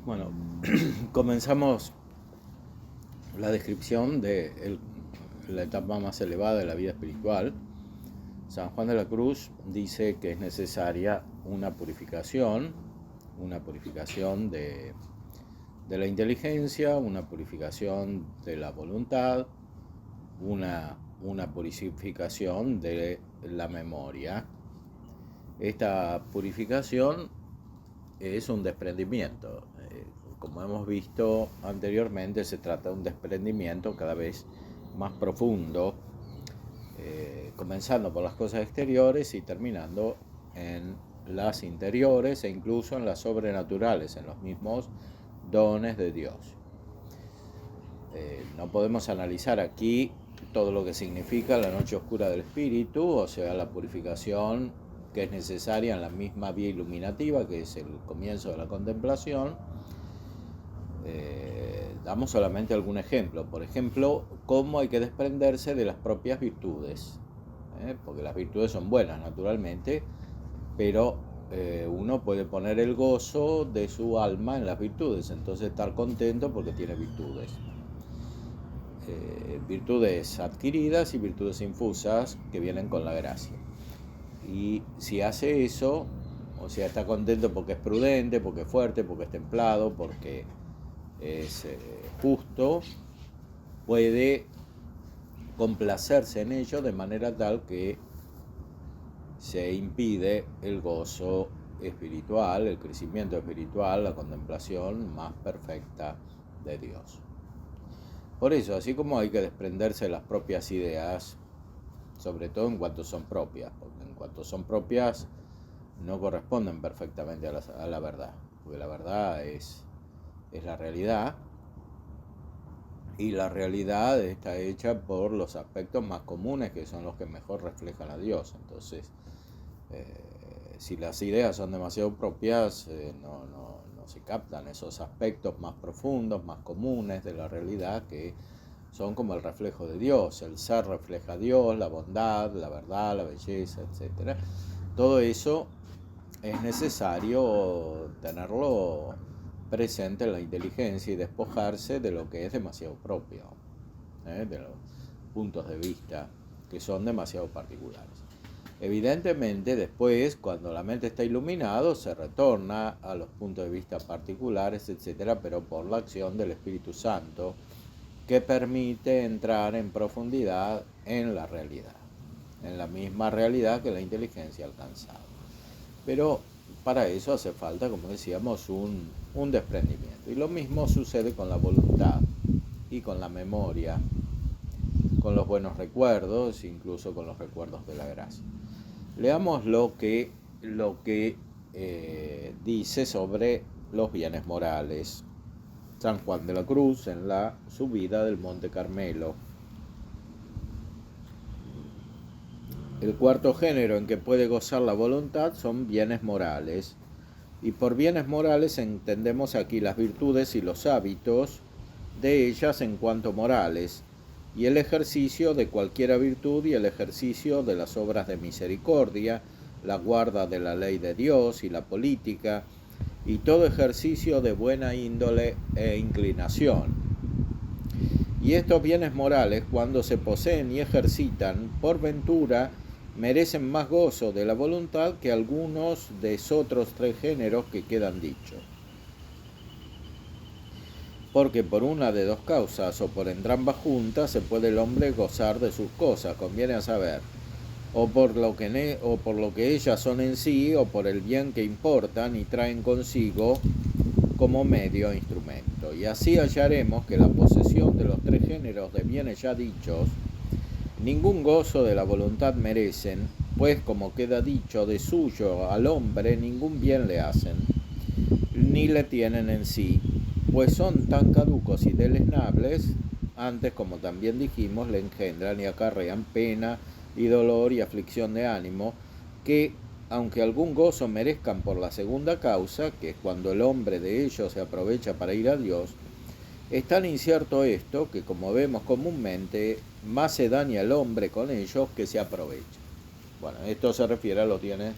Bueno, comenzamos la descripción de la etapa más elevada de la vida espiritual. San Juan de la Cruz dice que es necesaria una purificación de la inteligencia, una purificación de la voluntad, una purificación de la memoria. Esta purificación es un desprendimiento. Como hemos visto anteriormente, se trata de un desprendimiento cada vez más profundo, comenzando por las cosas exteriores y terminando en las interiores e incluso en las sobrenaturales, en los mismos dones de Dios. No podemos analizar aquí todo lo que significa la noche oscura del espíritu, o sea, la purificación que es necesaria en la misma vía iluminativa, que es el comienzo de la contemplación. Damos solamente algún ejemplo. Por ejemplo, cómo hay que desprenderse de las propias virtudes, porque las virtudes son buenas naturalmente, pero uno puede poner el gozo de su alma en las virtudes, entonces estar contento porque tiene virtudes. Virtudes adquiridas y virtudes infusas que vienen con la gracia. Y si hace eso, o sea, está contento porque es prudente, porque es fuerte, porque es templado, porque es justo, puede complacerse en ello de manera tal que se impide el gozo espiritual, el crecimiento espiritual, la contemplación más perfecta de Dios. Por eso, así como hay que desprenderse de las propias ideas, sobre todo en cuanto son propias, porque en cuanto son propias no corresponden perfectamente a la verdad, porque la verdad es la realidad, y la realidad está hecha por los aspectos más comunes, que son los que mejor reflejan a Dios. Entonces, si las ideas son demasiado propias, no se captan esos aspectos más profundos, más comunes de la realidad, que son como el reflejo de Dios. El ser refleja a Dios, la bondad, la verdad, la belleza, etc. Todo eso es necesario tenerlo presente en la inteligencia y despojarse de lo que es demasiado propio, de los puntos de vista que son demasiado particulares. Evidentemente, después, cuando la mente está iluminada, se retorna a los puntos de vista particulares, etc., pero por la acción del Espíritu Santo, que permite entrar en profundidad en la realidad, en la misma realidad que la inteligencia ha alcanzado. Pero para eso hace falta, como decíamos, un desprendimiento. Y lo mismo sucede con la voluntad y con la memoria, con los buenos recuerdos, incluso con los recuerdos de la gracia. Leamos lo que dice sobre los bienes morales San Juan de la Cruz en la subida del Monte Carmelo. El cuarto género en que puede gozar la voluntad son bienes morales. Y por bienes morales entendemos aquí las virtudes y los hábitos de ellas en cuanto morales, y el ejercicio de cualquiera virtud y el ejercicio de las obras de misericordia, la guarda de la ley de Dios y la política, y todo ejercicio de buena índole e inclinación. Y estos bienes morales, cuando se poseen y ejercitan, por ventura, merecen más gozo de la voluntad que algunos de otros tres géneros que quedan dichos. Porque por una de dos causas o por entrambas juntas se puede el hombre gozar de sus cosas, conviene a saber, o por lo que ellas son en sí, o por el bien que importan y traen consigo como medio e instrumento. Y así hallaremos que la posesión de los tres géneros de bienes ya dichos ningún gozo de la voluntad merecen, pues como queda dicho, de suyo al hombre ningún bien le hacen, ni le tienen en sí, pues son tan caducos y deleznables, antes como también dijimos, le engendran y acarrean pena y dolor y aflicción de ánimo, que aunque algún gozo merezcan por la segunda causa, que es cuando el hombre de ellos se aprovecha para ir a Dios, es tan incierto esto que, como vemos comúnmente, más se daña el hombre con ellos que se aprovecha. Bueno, esto se refiere a los bienes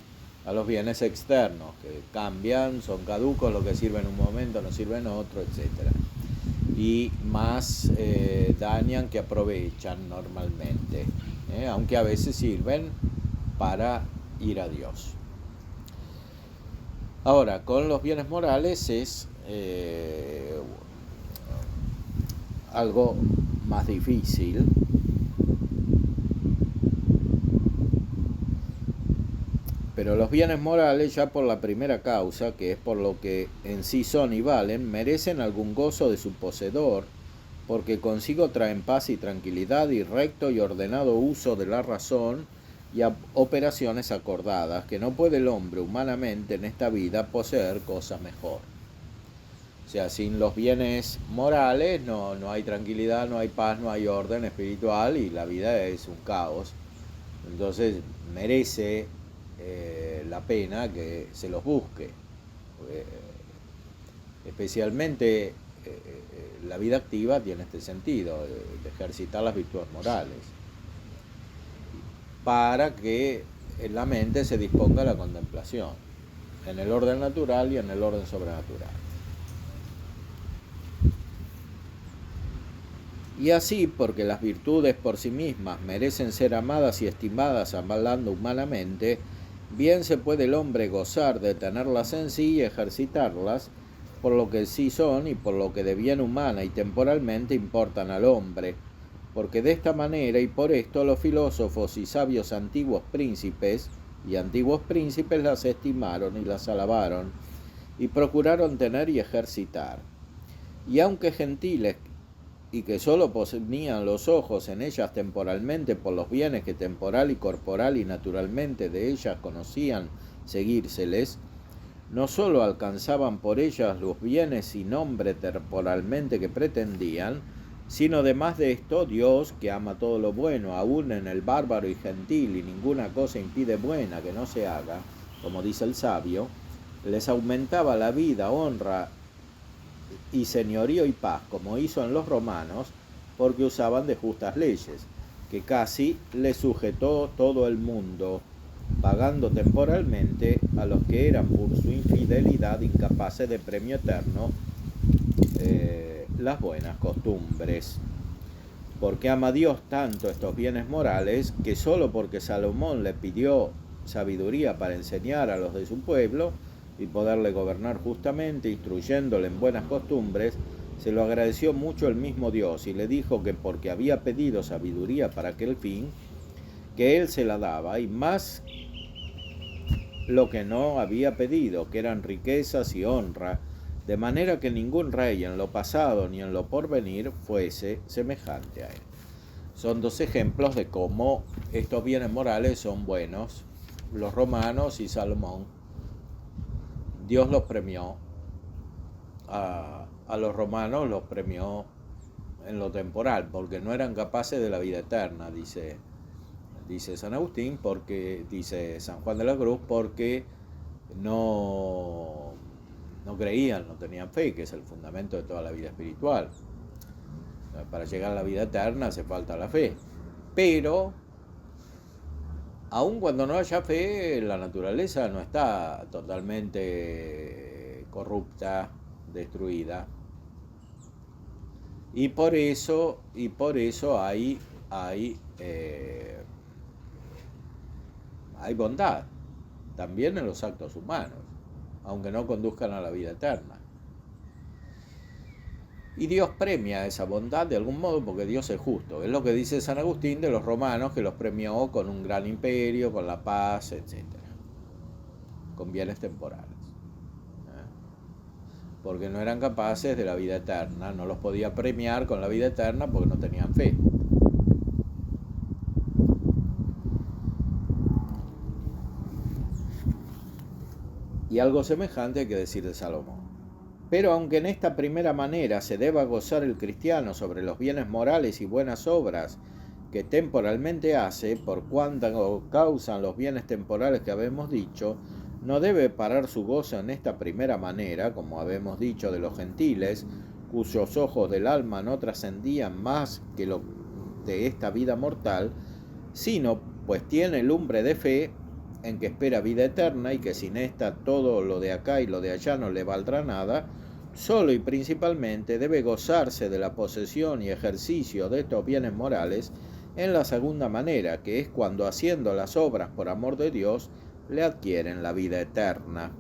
a los bienes externos, que cambian, son caducos, lo que sirve en un momento no sirve en otro, etc. Y más dañan que aprovechan normalmente, aunque a veces sirven para ir a Dios. Ahora, con los bienes morales es algo más difícil. Pero los bienes morales, ya por la primera causa, que es por lo que en sí son y valen, merecen algún gozo de su poseedor, porque consigo traen paz y tranquilidad y recto y ordenado uso de la razón y operaciones acordadas, que no puede el hombre humanamente en esta vida poseer cosa mejor. O sea, sin los bienes morales no hay tranquilidad, no hay paz, no hay orden espiritual y la vida es un caos. Entonces merece la pena que se los busque. Especialmente la vida activa tiene este sentido, de ejercitar las virtudes morales, para que en la mente se disponga la contemplación, en el orden natural y en el orden sobrenatural. Y así, porque las virtudes por sí mismas merecen ser amadas y estimadas hablando humanamente, bien se puede el hombre gozar de tenerlas en sí y ejercitarlas, por lo que sí son y por lo que de bien humana y temporalmente importan al hombre, porque de esta manera y por esto los filósofos y sabios antiguos príncipes las estimaron y las alabaron, y procuraron tener y ejercitar. Y aunque gentiles y que sólo ponían los ojos en ellas temporalmente por los bienes que temporal y corporal y naturalmente de ellas conocían seguírseles, no sólo alcanzaban por ellas los bienes y nombre temporalmente que pretendían, sino además de esto, Dios, que ama todo lo bueno, aún en el bárbaro y gentil, y ninguna cosa impide buena que no se haga, como dice el sabio, les aumentaba la vida, honra y señorío y paz, como hizo en los romanos, porque usaban de justas leyes, que casi les sujetó todo el mundo, pagando temporalmente a los que eran por su infidelidad incapaces de premio eterno las buenas costumbres. Porque ama Dios tanto estos bienes morales, que solo porque Salomón le pidió sabiduría para enseñar a los de su pueblo y poderle gobernar justamente, instruyéndole en buenas costumbres, se lo agradeció mucho el mismo Dios y le dijo que porque había pedido sabiduría para aquel fin, que él se la daba, y más lo que no había pedido, que eran riquezas y honra, de manera que ningún rey en lo pasado ni en lo porvenir fuese semejante a él. Son dos ejemplos de cómo estos bienes morales son buenos, los romanos y Salomón. Dios los premió, a los romanos los premió en lo temporal, porque no eran capaces de la vida eterna, dice San Agustín, porque dice San Juan de la Cruz, porque no creían, no tenían fe, que es el fundamento de toda la vida espiritual. Para llegar a la vida eterna hace falta la fe, pero aun cuando no haya fe, la naturaleza no está totalmente corrupta, destruida, y por eso hay bondad también en los actos humanos, aunque no conduzcan a la vida eterna. Y Dios premia esa bondad de algún modo, porque Dios es justo. Es lo que dice San Agustín de los romanos, que los premió con un gran imperio, con la paz, etc., con bienes temporales, porque no eran capaces de la vida eterna, no los podía premiar con la vida eterna porque no tenían fe. Y algo semejante hay que decir de Salomón. Pero aunque en esta primera manera se deba gozar el cristiano sobre los bienes morales y buenas obras que temporalmente hace, por cuanto causan los bienes temporales que habemos dicho, no debe parar su gozo en esta primera manera, como habemos dicho de los gentiles, cuyos ojos del alma no trascendían más que lo de esta vida mortal, sino, pues tiene lumbre de fe, en que espera vida eterna y que sin esta todo lo de acá y lo de allá no le valdrá nada, solo y principalmente debe gozarse de la posesión y ejercicio de estos bienes morales en la segunda manera, que es cuando haciendo las obras por amor de Dios le adquieren la vida eterna.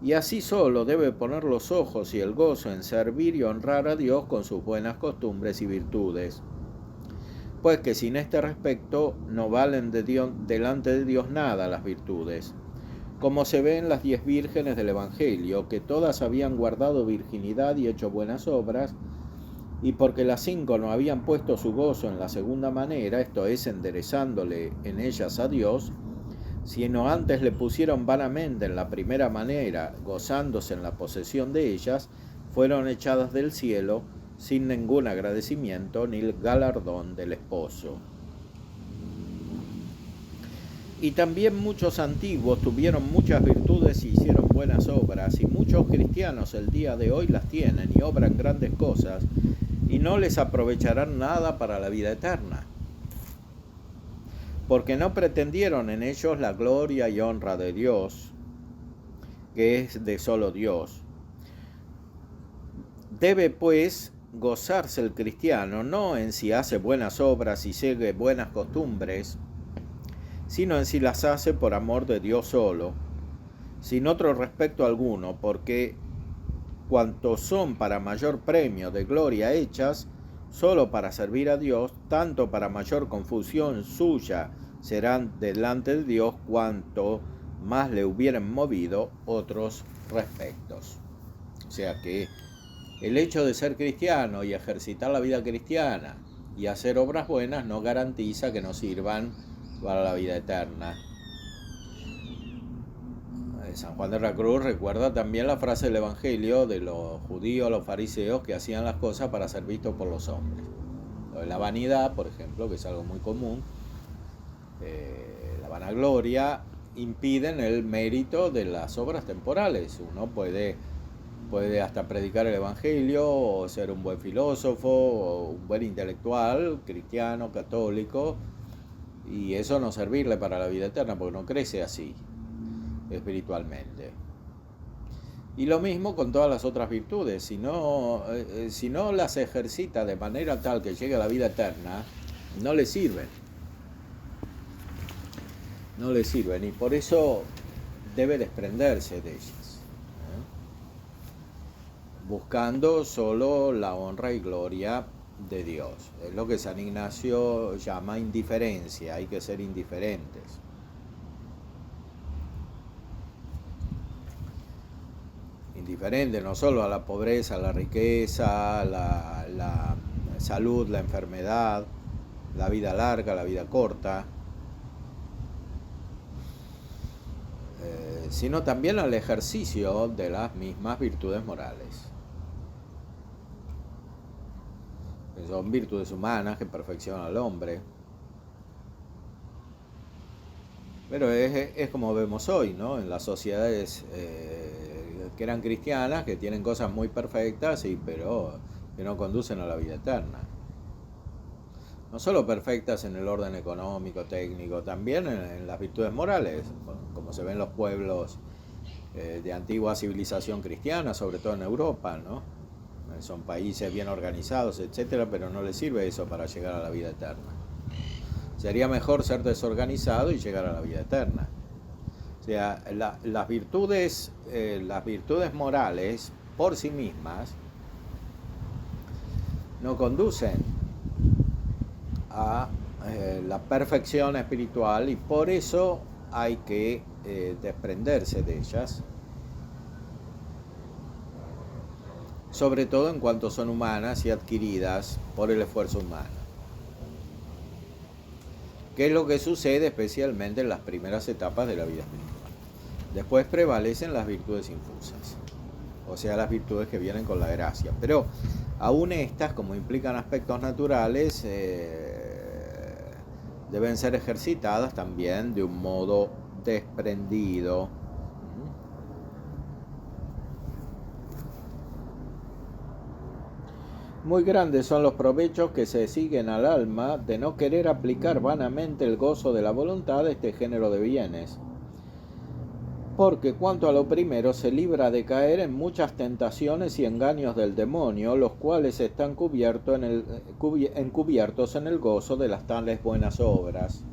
Y así solo debe poner los ojos y el gozo en servir y honrar a Dios con sus buenas costumbres y virtudes, pues que sin este respecto no valen delante de Dios nada las virtudes, como se ve en las 10 vírgenes del Evangelio, que todas habían guardado virginidad y hecho buenas obras, y porque las 5 no habían puesto su gozo en la segunda manera, esto es, enderezándole en ellas a Dios, sino antes le pusieron vanamente en la primera manera, gozándose en la posesión de ellas, fueron echadas del cielo sin ningún agradecimiento ni el galardón del esposo. Y también muchos antiguos tuvieron muchas virtudes y hicieron buenas obras, y muchos cristianos el día de hoy las tienen y obran grandes cosas, y no les aprovecharán nada para la vida eterna, porque no pretendieron en ellos la gloria y honra de Dios, que es de solo Dios. Debe pues gozarse el cristiano no en si hace buenas obras y sigue buenas costumbres, sino en si las hace por amor de Dios solo, sin otro respecto alguno, porque cuantos son para mayor premio de gloria hechas, solo para servir a Dios, tanto para mayor confusión suya serán delante de Dios, cuanto más le hubieran movido otros respectos. O sea que el hecho de ser cristiano y ejercitar la vida cristiana y hacer obras buenas no garantiza que nos sirvan para la vida eterna. San Juan de la Cruz recuerda también la frase del Evangelio de los judíos, los fariseos, que hacían las cosas para ser vistos por los hombres. Lo de la vanidad, por ejemplo, que es algo muy común, la vanagloria, impiden el mérito de las obras temporales. Uno puede hasta predicar el Evangelio, o ser un buen filósofo, o un buen intelectual, cristiano, católico, y eso no servirle para la vida eterna, porque no crece así espiritualmente. Y lo mismo con todas las otras virtudes. Si no las ejercita de manera tal que llegue a la vida eterna, no le sirven. No le sirven, y por eso debe desprenderse de ellas, buscando solo la honra y gloria de Dios. Es lo que San Ignacio llama indiferencia. Hay que ser indiferentes. Indiferente no solo a la pobreza, a la riqueza, la salud, la enfermedad, la vida larga, la vida corta, sino también al ejercicio de las mismas virtudes morales. Que son virtudes humanas que perfeccionan al hombre. Pero es como vemos hoy, ¿no? En las sociedades que eran cristianas, que tienen cosas muy perfectas, pero que no conducen a la vida eterna. No solo perfectas en el orden económico, técnico, también en las virtudes morales, como se ven los pueblos de antigua civilización cristiana, sobre todo en Europa, ¿no? Son países bien organizados, etcétera, pero no les sirve eso para llegar a la vida eterna. Sería mejor ser desorganizado y llegar a la vida eterna. O sea, las virtudes morales por sí mismas no conducen a la perfección espiritual, y por eso hay que desprenderse de ellas, sobre todo en cuanto son humanas y adquiridas por el esfuerzo humano. ¿Qué es lo que sucede especialmente en las primeras etapas de la vida espiritual? Después prevalecen las virtudes infusas, o sea, las virtudes que vienen con la gracia. Pero aún estas, como implican aspectos naturales, deben ser ejercitadas también de un modo desprendido. Muy grandes son los provechos que se siguen al alma de no querer aplicar vanamente el gozo de la voluntad a este género de bienes. Porque cuanto a lo primero se libra de caer en muchas tentaciones y engaños del demonio, los cuales están encubiertos en el gozo de las tales buenas obras.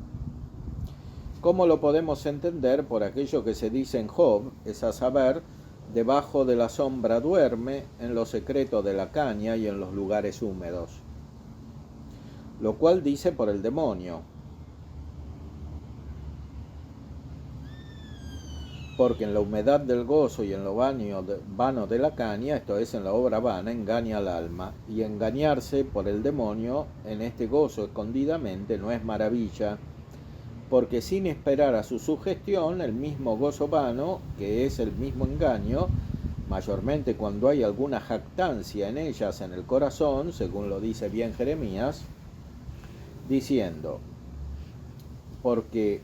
¿Cómo lo podemos entender? Por aquello que se dice en Job, es a saber, debajo de la sombra duerme, en lo secreto de la caña y en los lugares húmedos. Lo cual dice por el demonio. Porque en la humedad del gozo y en lo vano de la caña, esto es, en la obra vana, engaña al alma. Y engañarse por el demonio en este gozo escondidamente no es maravilla, porque sin esperar a su sugestión, el mismo gozo vano, que es el mismo engaño, mayormente cuando hay alguna jactancia en ellas en el corazón, según lo dice bien Jeremías, diciendo, porque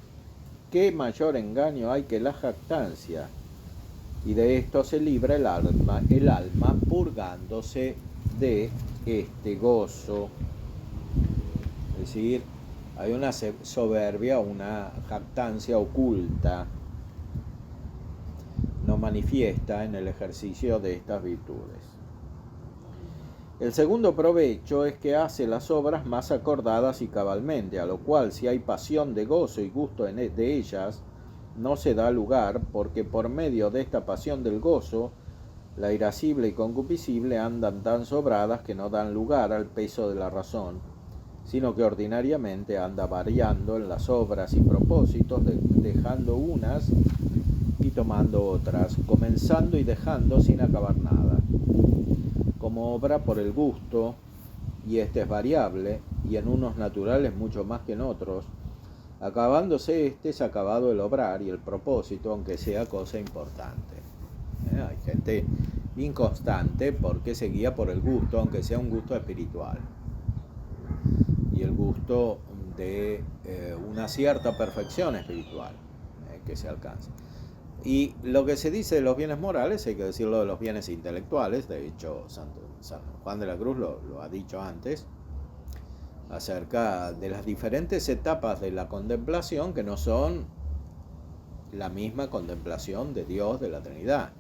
¿qué mayor engaño hay que la jactancia? Y de esto se libra el alma purgándose de este gozo. Es decir, hay una soberbia, una jactancia oculta, no manifiesta en el ejercicio de estas virtudes. El segundo provecho es que hace las obras más acordadas y cabalmente, a lo cual si hay pasión de gozo y gusto de ellas, no se da lugar, porque por medio de esta pasión del gozo, la irascible y concupiscible andan tan sobradas que no dan lugar al peso de la razón, sino que ordinariamente anda variando en las obras y propósitos, dejando unas y tomando otras, comenzando y dejando sin acabar nada, como obra por el gusto, y este es variable, y en unos naturales mucho más que en otros. Acabándose este es acabado el obrar y el propósito, aunque sea cosa importante. Hay gente inconstante porque se guía por el gusto, aunque sea un gusto espiritual, y el gusto de una cierta perfección espiritual que se alcanza. Y lo que se dice de los bienes morales hay que decirlo de los bienes intelectuales. De hecho, San Juan de la Cruz lo ha dicho antes, acerca de las diferentes etapas de la contemplación que no son la misma contemplación de Dios, de la Trinidad,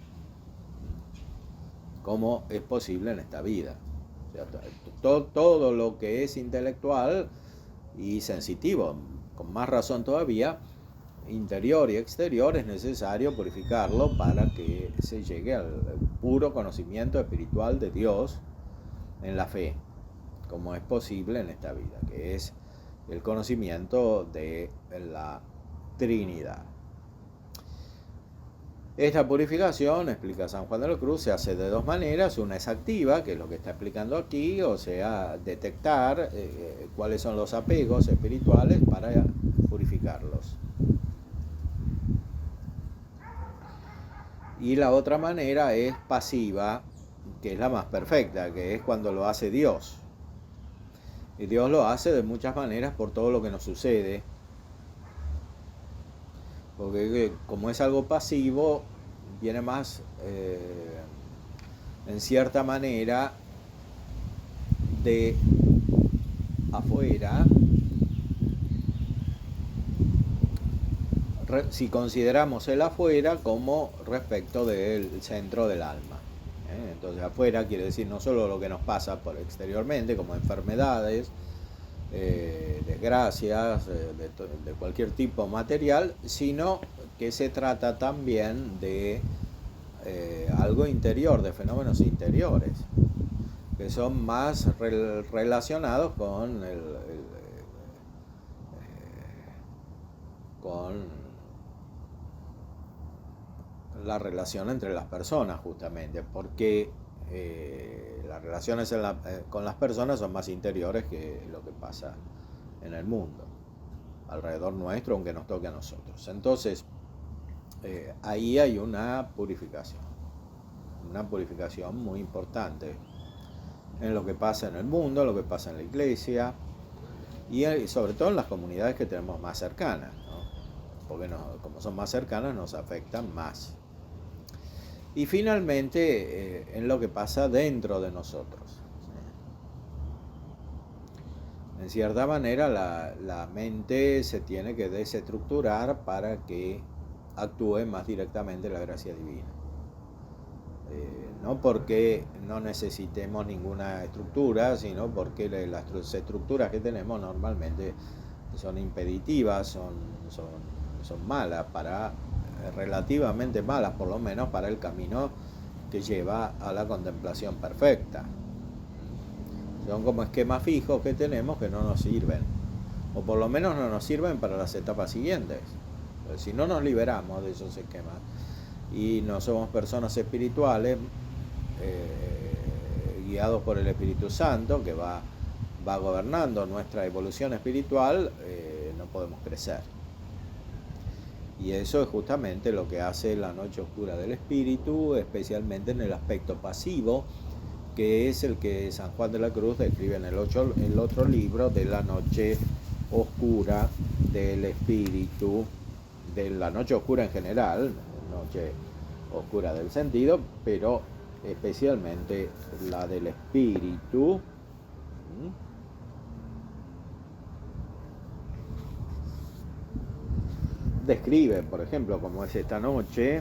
como es posible en esta vida. O sea, todo lo que es intelectual y sensitivo, con más razón todavía, interior y exterior, es necesario purificarlo para que se llegue al puro conocimiento espiritual de Dios en la fe, como es posible en esta vida, que es el conocimiento de la Trinidad. Esta purificación, explica San Juan de la Cruz, se hace de dos maneras. Una es activa, que es lo que está explicando aquí, o sea, detectar cuáles son los apegos espirituales para purificarlos. Y la otra manera es pasiva, que es la más perfecta, que es cuando lo hace Dios. Y Dios lo hace de muchas maneras por todo lo que nos sucede. Porque como es algo pasivo, viene más, en cierta manera, de afuera. Si consideramos el afuera como respecto del centro del alma. Entonces afuera quiere decir no solo lo que nos pasa por exteriormente, como enfermedades, desgracias, de cualquier tipo material, sino que se trata también de algo interior, de fenómenos interiores, que son más relacionados con con la relación entre las personas, justamente, porque las relaciones con las personas son más interiores que lo que pasa en el mundo, alrededor nuestro, aunque nos toque a nosotros. Entonces, ahí hay una purificación muy importante en lo que pasa en el mundo, en lo que pasa en la iglesia, y sobre todo en las comunidades que tenemos más cercanas, ¿no? Porque como son más cercanas nos afectan más. Y finalmente en lo que pasa dentro de nosotros, ¿sí? En cierta manera la mente se tiene que desestructurar para que actúe más directamente la gracia divina. No porque no necesitemos ninguna estructura, sino porque las estructuras que tenemos normalmente son impeditivas, son malas, relativamente malas por lo menos para el camino que lleva a la contemplación perfecta. Son como esquemas fijos que tenemos que no nos sirven, o por lo menos no nos sirven para las etapas siguientes. Pues si no nos liberamos de esos esquemas y no somos personas espirituales, guiados por el Espíritu Santo que va gobernando nuestra evolución espiritual, no podemos crecer. Y eso es justamente lo que hace la noche oscura del espíritu, especialmente en el aspecto pasivo, que es el que San Juan de la Cruz describe en el otro libro de la noche oscura del espíritu, de la noche oscura en general, noche oscura del sentido, pero especialmente la del espíritu. Describe, por ejemplo, como es esta noche.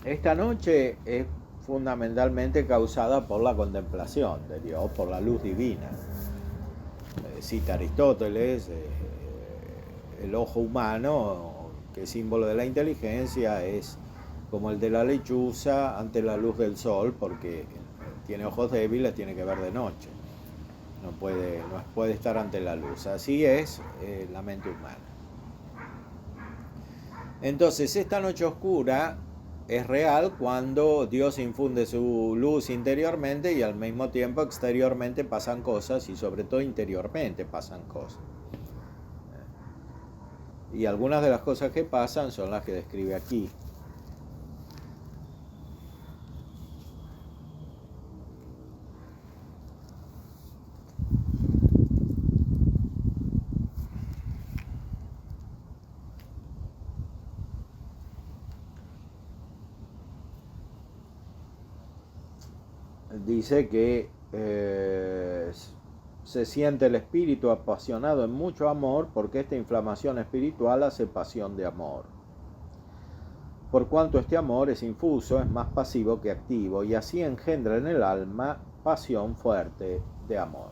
Esta noche es fundamentalmente causada por la contemplación de Dios, por la luz divina. Cita Aristóteles, el ojo humano, que es símbolo de la inteligencia, es como el de la lechuza ante la luz del sol, porque tiene ojos débiles, tiene que ver de noche. No puede estar ante la luz. Así es la mente humana. Entonces, esta noche oscura es real cuando Dios infunde su luz interiormente y al mismo tiempo exteriormente pasan cosas y sobre todo interiormente pasan cosas. Y algunas de las cosas que pasan son las que describe aquí. Dice que se siente el espíritu apasionado en mucho amor porque esta inflamación espiritual hace pasión de amor. Por cuanto este amor es infuso, es más pasivo que activo y así engendra en el alma pasión fuerte de amor.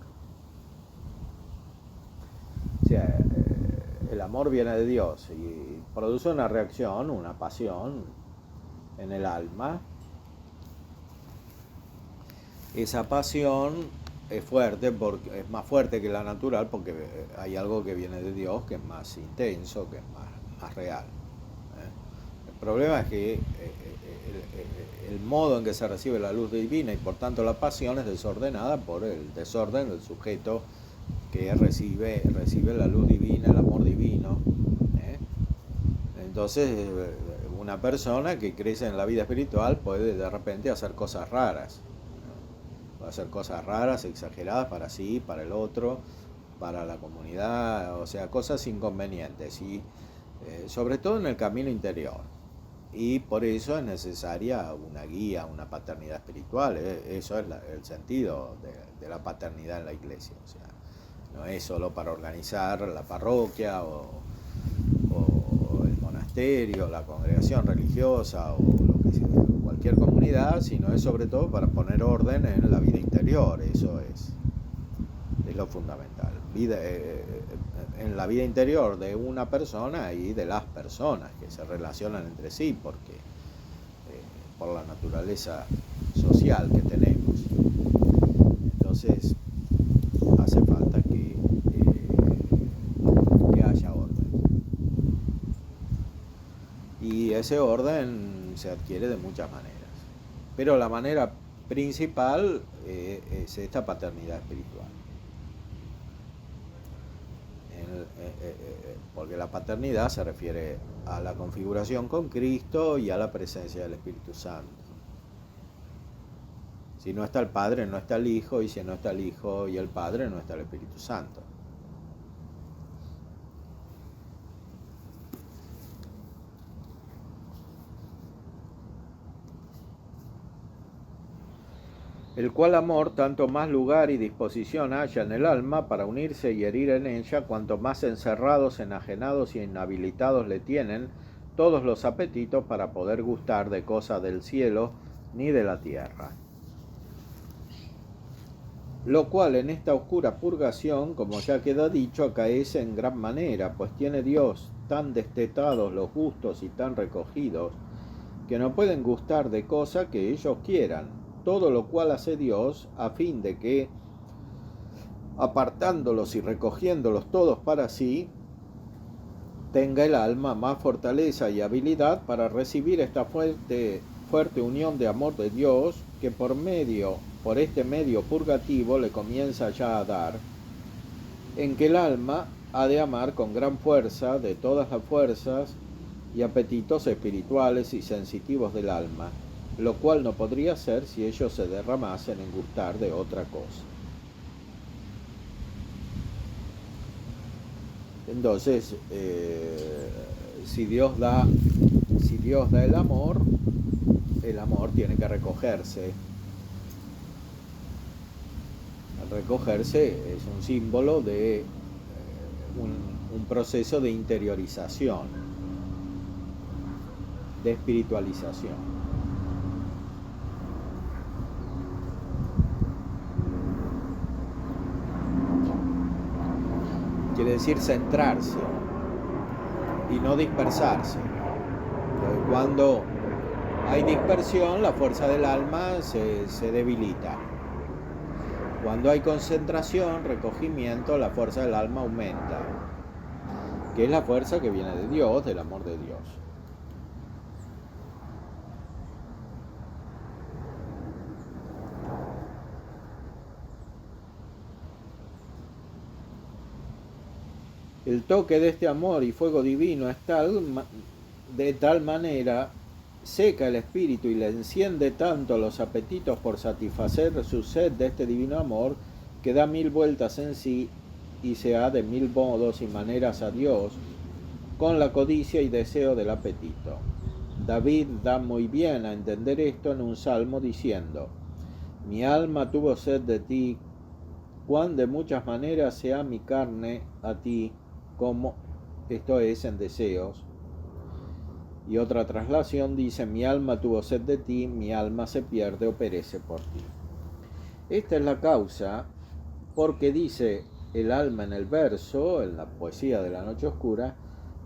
O sea, el amor viene de Dios y produce una reacción, una pasión en el alma. Esa pasión es fuerte, porque es más fuerte que la natural, porque hay algo que viene de Dios que es más intenso, que es más real. El problema es que el modo en que se recibe la luz divina y por tanto la pasión es desordenada por el desorden del sujeto que recibe la luz divina, el amor divino. Entonces, una persona que crece en la vida espiritual puede de repente hacer cosas raras. Va a hacer cosas raras, exageradas para sí, para el otro, para la comunidad, o sea, cosas inconvenientes, y sobre todo en el camino interior. Y por eso es necesaria una guía, una paternidad espiritual. Eso es el sentido de la paternidad en la iglesia. O sea, no es solo para organizar la parroquia o el monasterio, la congregación religiosa o lo que sea, cualquier comunidad, sino es sobre todo para poner orden en la vida interior. Eso es lo fundamental. En la vida interior de una persona y de las personas que se relacionan entre sí, porque por la naturaleza social que tenemos. Entonces hace falta que haya orden. Y ese orden se adquiere de muchas maneras. Pero la manera principal es esta paternidad espiritual. Porque la paternidad se refiere a la configuración con Cristo y a la presencia del Espíritu Santo. Si no está el Padre, no está el Hijo, y si no está el Hijo y el Padre, no está el Espíritu Santo. el cual amor tanto más lugar y disposición haya en el alma para unirse y herir en ella, cuanto más encerrados, enajenados y inhabilitados le tienen todos los apetitos para poder gustar de cosas del cielo ni de la tierra. Lo cual en esta oscura purgación, como ya queda dicho, acaece en gran manera, pues tiene Dios tan destetados los gustos y tan recogidos, que no pueden gustar de cosa que ellos quieran, todo lo cual hace Dios a fin de que, apartándolos y recogiéndolos todos para sí, tenga el alma más fortaleza y habilidad para recibir esta fuerte unión de amor de Dios, que por este medio purgativo le comienza ya a dar, en que el alma ha de amar con gran fuerza de todas las fuerzas y apetitos espirituales y sensitivos del alma, lo cual no podría ser si ellos se derramasen en gustar de otra cosa. Entonces, si Dios da el amor tiene que recogerse. Al recogerse es un símbolo de un proceso de interiorización, de espiritualización. Quiere decir centrarse y no dispersarse. Entonces, cuando hay dispersión, la fuerza del alma se debilita. Cuando hay concentración, recogimiento, la fuerza del alma aumenta, que es la fuerza que viene de Dios, del amor de Dios. El toque de este amor y fuego divino es de tal manera seca el espíritu y le enciende tanto los apetitos por satisfacer su sed de este divino amor, que da 1000 vueltas en sí y se ha de 1000 modos y maneras a Dios con la codicia y deseo del apetito. David da muy bien a entender esto en un salmo diciendo: mi alma tuvo sed de ti, cuán de muchas maneras sea mi carne a ti, como esto es en deseos. Y otra traslación dice: mi alma tuvo sed de ti, mi alma se pierde o perece por ti. Esta es la causa, porque dice el alma en el verso, en la poesía de la noche oscura,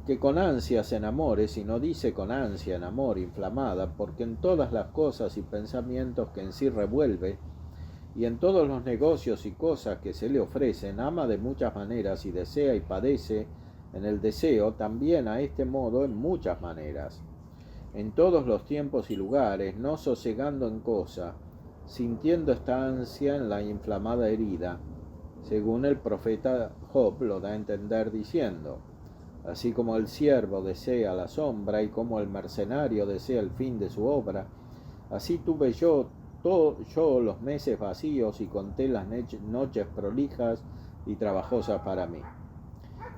que con ansia se enamore, si no dice con ansia en amor inflamada, porque en todas las cosas y pensamientos que en sí revuelve, y en todos los negocios y cosas que se le ofrecen, ama de muchas maneras y desea y padece en el deseo también a este modo en muchas maneras, en todos los tiempos y lugares, no sosegando en cosa, sintiendo esta ansia en la inflamada herida, según el profeta Job lo da a entender diciendo: así como el siervo desea la sombra y como el mercenario desea el fin de su obra, así tuve yo los meses vacíos y conté las noches prolijas y trabajosas para mí.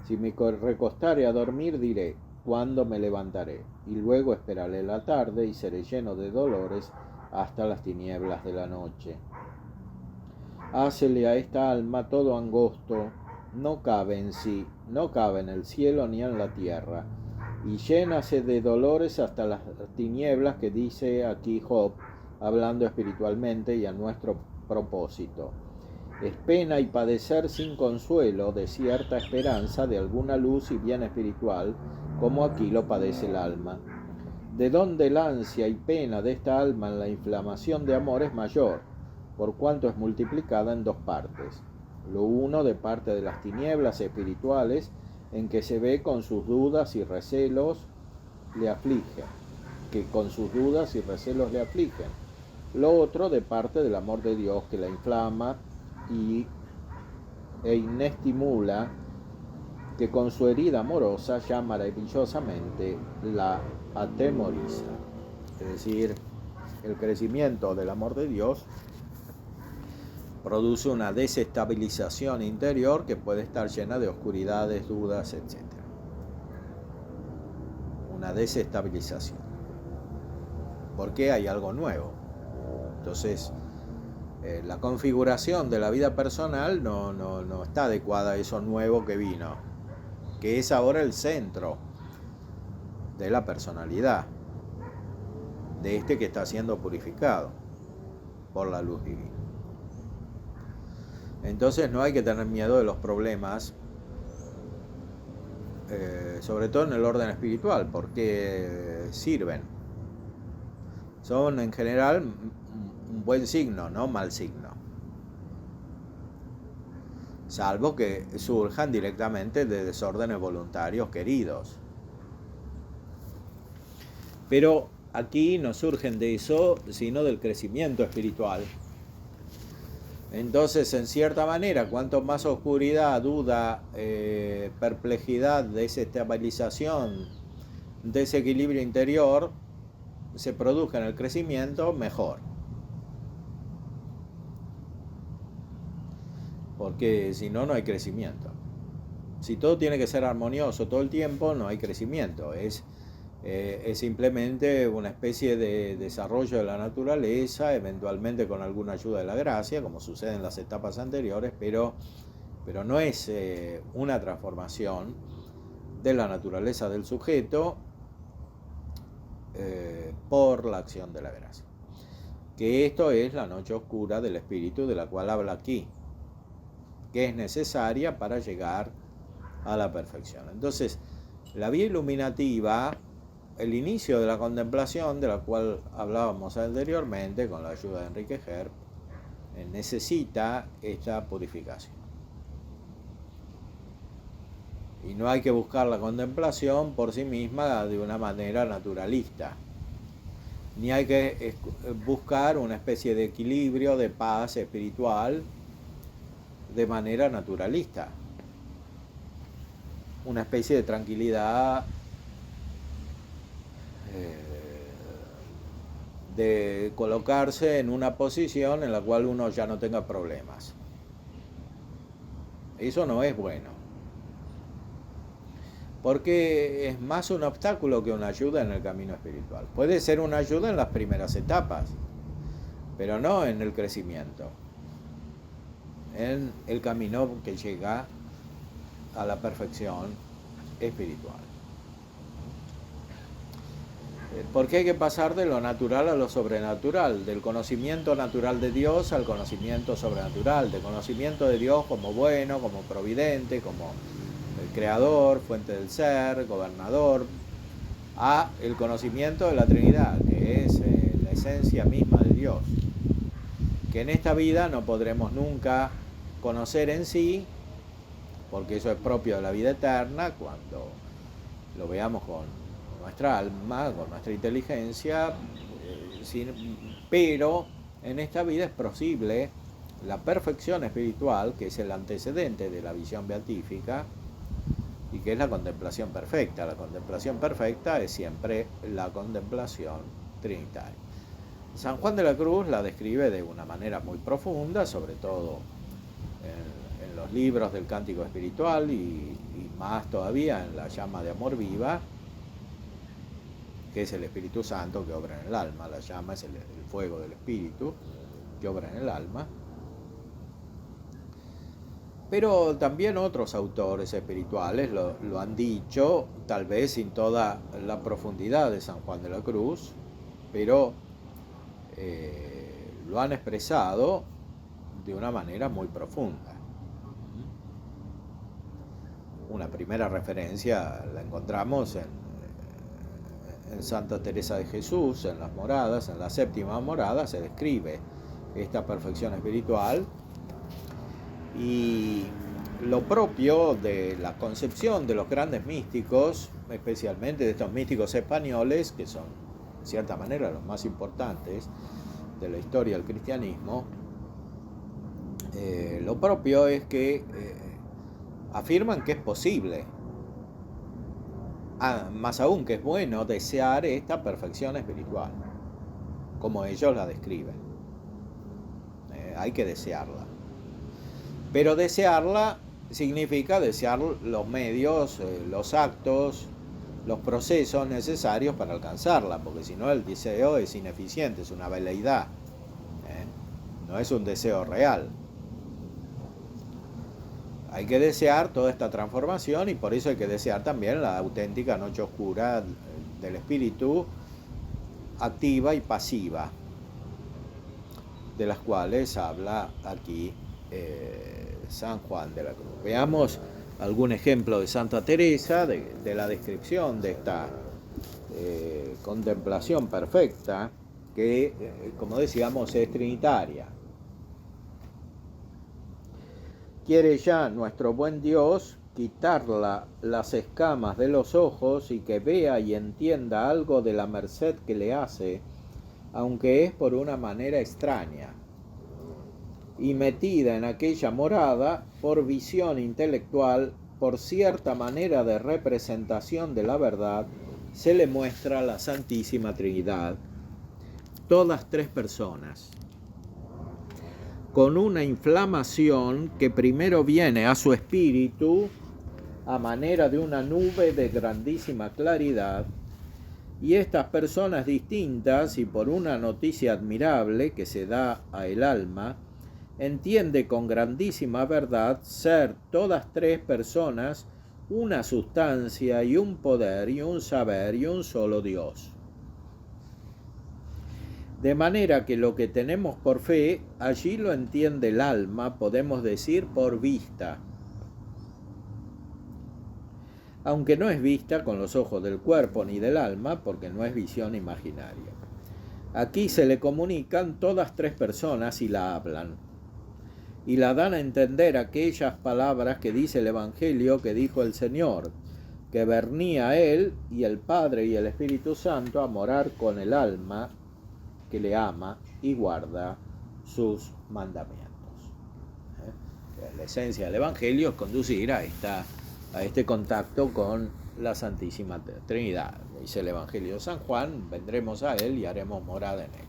Si me recostare a dormir, diré: ¿cuándo me levantaré? Y luego esperaré la tarde y seré lleno de dolores hasta las tinieblas de la noche. Hácele a esta alma todo angosto, no cabe en sí, no cabe en el cielo ni en la tierra, y llénase de dolores hasta las tinieblas, que dice aquí Job, hablando espiritualmente y a nuestro propósito. Es pena y padecer sin consuelo de cierta esperanza de alguna luz y bien espiritual, como aquí lo padece el alma. De donde el ansia y pena de esta alma en la inflamación de amor es mayor, por cuanto es multiplicada en dos partes. Lo uno de parte de las tinieblas espirituales, en que se ve con sus dudas y recelos le afligen, Lo otro de parte del amor de Dios, que la inflama e inestimula, que con su herida amorosa ya maravillosamente la atemoriza. Es decir, el crecimiento del amor de Dios produce una desestabilización interior que puede estar llena de oscuridades, dudas, etc. Una desestabilización. Porque hay algo nuevo. Entonces, la configuración de la vida personal no está adecuada a eso nuevo que vino, que es ahora el centro de la personalidad, de este que está siendo purificado por la luz divina. Entonces no hay que tener miedo de los problemas, sobre todo en el orden espiritual, porque sirven. Son en general un buen signo, no mal signo. Salvo que surjan directamente de desórdenes voluntarios queridos. Pero aquí no surgen de eso, sino del crecimiento espiritual. Entonces, en cierta manera, cuanto más oscuridad, duda, perplejidad, desestabilización, desequilibrio interior se produzca en el crecimiento, mejor. Porque si no, no hay crecimiento. Si todo tiene que ser armonioso todo el tiempo, no hay crecimiento. Es simplemente una especie de desarrollo de la naturaleza, eventualmente con alguna ayuda de la gracia, como sucede en las etapas anteriores, pero no es una transformación de la naturaleza del sujeto por la acción de la gracia. Que esto es la noche oscura del espíritu de la cual habla aquí, que es necesaria para llegar a la perfección. Entonces, la vía iluminativa, el inicio de la contemplación, de la cual hablábamos anteriormente con la ayuda de Enrique Herb, necesita esta purificación. Y no hay que buscar la contemplación por sí misma de una manera naturalista, ni hay que buscar una especie de equilibrio, de paz espiritual de manera naturalista, una especie de tranquilidad, de colocarse en una posición en la cual uno ya no tenga problemas. Eso no es bueno, porque es más un obstáculo que una ayuda en el camino espiritual. Puede ser una ayuda en las primeras etapas, pero no en el crecimiento, en el camino que llega a la perfección espiritual. Porque hay que pasar de lo natural a lo sobrenatural, del conocimiento natural de Dios al conocimiento sobrenatural, del conocimiento de Dios como bueno, como providente, como el creador, fuente del ser, gobernador, a el conocimiento de la Trinidad, que es la esencia misma de Dios, que en esta vida no podremos nunca conocer en sí, porque eso es propio de la vida eterna, cuando lo veamos con nuestra alma, con nuestra inteligencia, pero en esta vida es posible la perfección espiritual, que es el antecedente de la visión beatífica, y que es la contemplación perfecta. La contemplación perfecta es siempre la contemplación trinitaria. San Juan de la Cruz la describe de una manera muy profunda, sobre todo en los libros del Cántico Espiritual y más todavía en la llama de amor viva, que es el Espíritu Santo que obra en el alma. La llama es el fuego del Espíritu que obra en el alma. Pero también otros autores espirituales lo han dicho, tal vez sin toda la profundidad de San Juan de la Cruz, pero lo han expresado de una manera muy profunda. Una primera referencia la encontramos en Santa Teresa de Jesús, en las moradas, en la séptima morada se describe esta perfección espiritual, y lo propio de la concepción de los grandes místicos, especialmente de estos místicos españoles, que son en cierta manera los más importantes de la historia del cristianismo, lo propio es que afirman que es posible, más aún que es bueno, desear esta perfección espiritual, como ellos la describen. Hay que desearla. Pero desearla significa desear los medios, los actos, los procesos necesarios para alcanzarla, porque si no el deseo es ineficiente, es una veleidad. no es un deseo real. Hay que desear toda esta transformación y por eso hay que desear también la auténtica noche oscura del espíritu, activa y pasiva, de las cuales habla aquí San Juan de la Cruz. Veamos algún ejemplo de Santa Teresa, de la descripción de esta contemplación perfecta, que, como decíamos, es trinitaria. Quiere ya nuestro buen Dios quitarla las escamas de los ojos y que vea y entienda algo de la merced que le hace, aunque es por una manera extraña, y metida en aquella morada por visión intelectual, por cierta manera de representación de la verdad, se le muestra la Santísima Trinidad, todas tres personas, con una inflamación que primero viene a su espíritu a manera de una nube de grandísima claridad, y estas personas distintas, y por una noticia admirable que se da a el alma, entiende con grandísima verdad ser todas tres personas una sustancia y un poder y un saber y un solo Dios. De manera que lo que tenemos por fe, allí lo entiende el alma, podemos decir por vista, aunque no es vista con los ojos del cuerpo ni del alma, porque no es visión imaginaria. Aquí se le comunican todas tres personas y la hablan, y la dan a entender aquellas palabras que dice el Evangelio que dijo el Señor, que venía Él y el Padre y el Espíritu Santo a morar con el alma que le ama y guarda sus mandamientos. La esencia del Evangelio es conducir a este contacto con la Santísima Trinidad. Dice el Evangelio de San Juan, vendremos a Él y haremos morada en Él.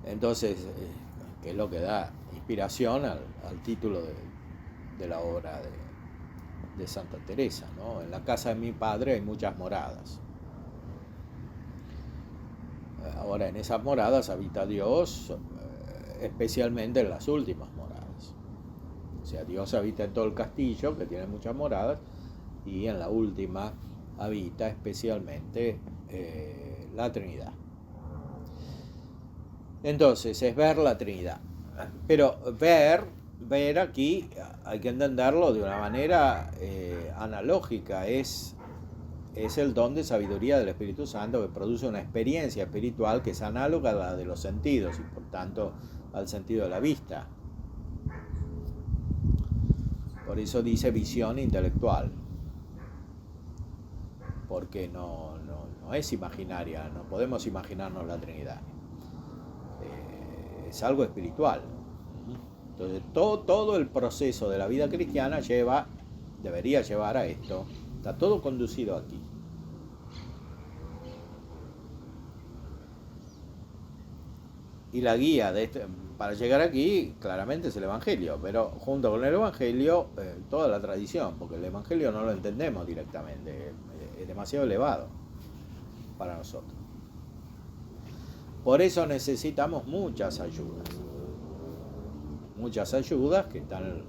Entonces, que es lo que da inspiración al título de la obra de Santa Teresa, ¿no? En la casa de mi Padre hay muchas moradas. Ahora, en esas moradas habita Dios, especialmente en las últimas moradas. O sea, Dios habita en todo el castillo, que tiene muchas moradas, y en la última habita especialmente la Trinidad. Entonces, es ver la Trinidad. Pero ver aquí hay que entenderlo de una manera analógica. Es el don de sabiduría del Espíritu Santo que produce una experiencia espiritual que es análoga a la de los sentidos y por tanto al sentido de la vista. Por eso dice visión intelectual, porque no es imaginaria, no podemos imaginarnos la Trinidad. Es algo espiritual. Entonces todo el proceso de la vida cristiana debería llevar a esto. Está todo conducido aquí. Y la guía para llegar aquí claramente es el Evangelio, pero junto con el Evangelio toda la tradición, porque el Evangelio no lo entendemos directamente, es demasiado elevado para nosotros. Por eso necesitamos muchas ayudas que están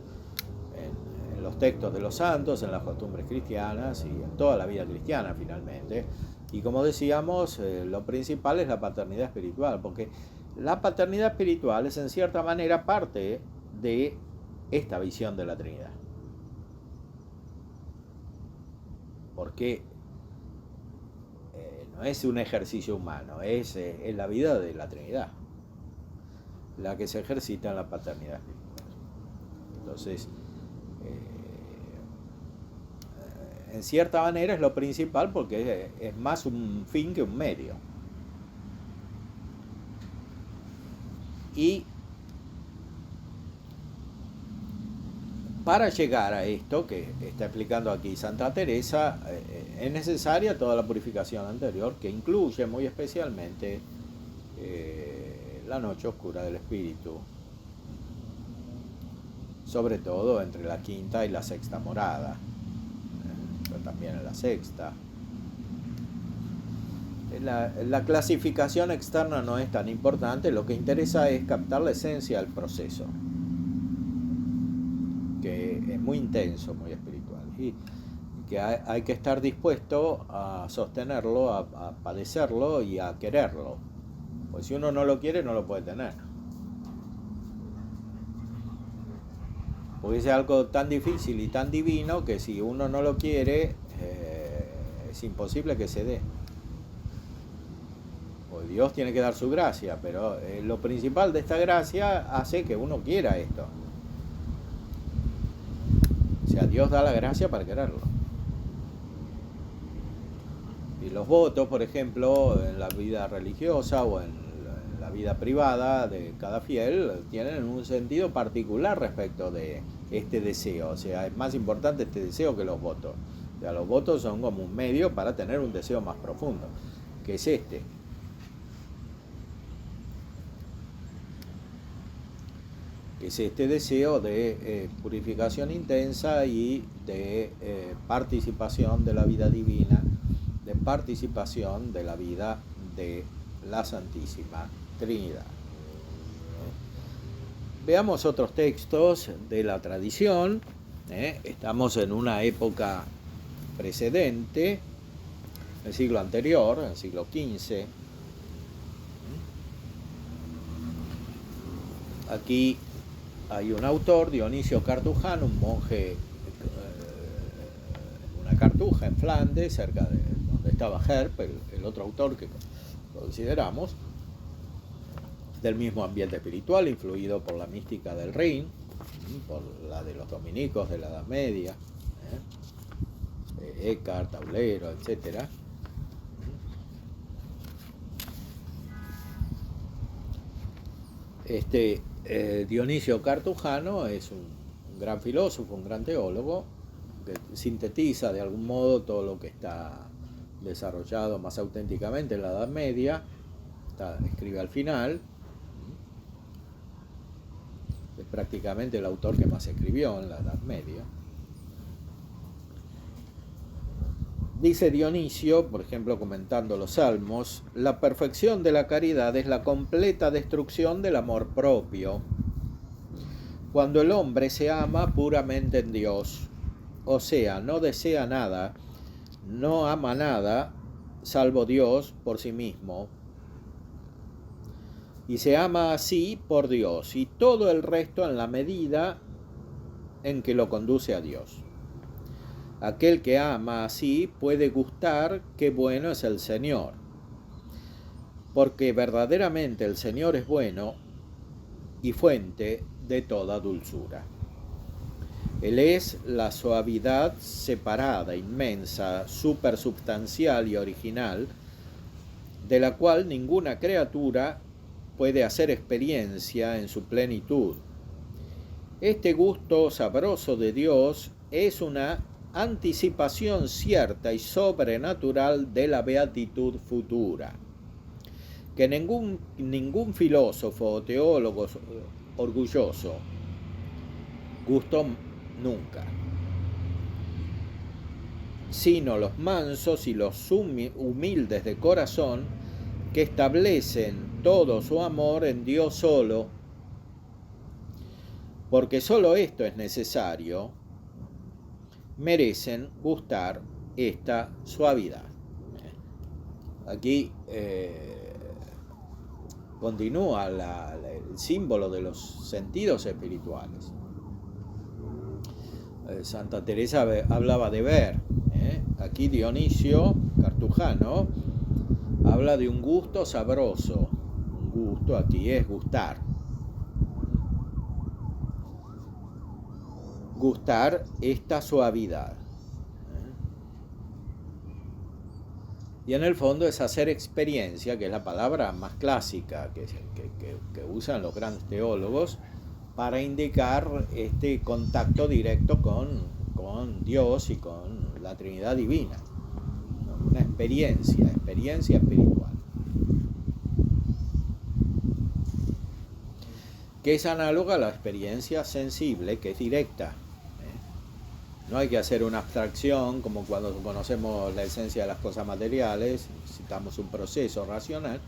en los textos de los santos, en las costumbres cristianas y en toda la vida cristiana finalmente. Y como decíamos, lo principal es la paternidad espiritual, porque la paternidad espiritual es en cierta manera parte de esta visión de la Trinidad. Porque no es un ejercicio humano, es la vida de la Trinidad, la que se ejercita en la paternidad espiritual. Entonces, en cierta manera es lo principal porque es más un fin que un medio. Y para llegar a esto que está explicando aquí Santa Teresa, es necesaria toda la purificación anterior, que incluye muy especialmente la noche oscura del espíritu, sobre todo entre la quinta y la sexta morada, pero también en la sexta. La clasificación externa no es tan importante, lo que interesa es captar la esencia del proceso, que es muy intenso, muy espiritual, y que hay que estar dispuesto a sostenerlo, a padecerlo y a quererlo, pues si uno no lo quiere no lo puede tener, porque es algo tan difícil y tan divino que si uno no lo quiere es imposible que se dé. Pues Dios tiene que dar su gracia, pero lo principal de esta gracia hace que uno quiera esto. O sea, Dios da la gracia para quererlo. Y los votos, por ejemplo, en la vida religiosa o en la vida privada de cada fiel, tienen un sentido particular respecto de este deseo. O sea, es más importante este deseo que los votos. O sea, los votos son como un medio para tener un deseo más profundo, que es este. Que es este deseo de purificación intensa y de participación de la vida divina, de participación de la vida de la Santísima Trinidad. Veamos otros textos de la tradición. Estamos en una época precedente, el siglo anterior, el siglo XV. Aquí hay un autor, Dionisio Cartujano, un monje en una cartuja en Flandes, cerca de donde estaba Herp, el otro autor que consideramos, del mismo ambiente espiritual, influido por la mística del Rin, por la de los dominicos de la Edad Media, Eckhart, Aulero, etc. Dionisio Cartujano es un gran filósofo, un gran teólogo, que sintetiza de algún modo todo lo que está desarrollado más auténticamente en la Edad Media. Escribe al final. Es prácticamente el autor que más escribió en la Edad Media. Dice Dionisio, por ejemplo, comentando los Salmos, la perfección de la caridad es la completa destrucción del amor propio. Cuando el hombre se ama puramente en Dios, o sea, no desea nada, no ama nada, salvo Dios por sí mismo, y se ama así por Dios, y todo el resto en la medida en que lo conduce a Dios. Aquel que ama así puede gustar qué bueno es el Señor, porque verdaderamente el Señor es bueno y fuente de toda dulzura. Él es la suavidad separada, inmensa, supersubstancial y original, de la cual ninguna criatura puede hacer experiencia en su plenitud. Este gusto sabroso de Dios es una anticipación cierta y sobrenatural de la beatitud futura, que ningún filósofo o teólogo orgulloso gustó nunca, sino los mansos y los humildes de corazón, que establecen todo su amor en Dios solo, porque solo esto es necesario, merecen gustar esta suavidad. Aquí continúa el símbolo de los sentidos espirituales. Santa Teresa hablaba de ver. Aquí Dionisio Cartujano habla de un gusto sabroso. Un gusto aquí es gustar. Gustar esta suavidad. Y en el fondo es hacer experiencia, que es la palabra más clásica que usan los grandes teólogos para indicar este contacto directo con Dios y con la Trinidad Divina. Una experiencia espiritual, que es análoga a la experiencia sensible, que es directa. No hay que hacer una abstracción como cuando conocemos la esencia de las cosas materiales, necesitamos un proceso racional.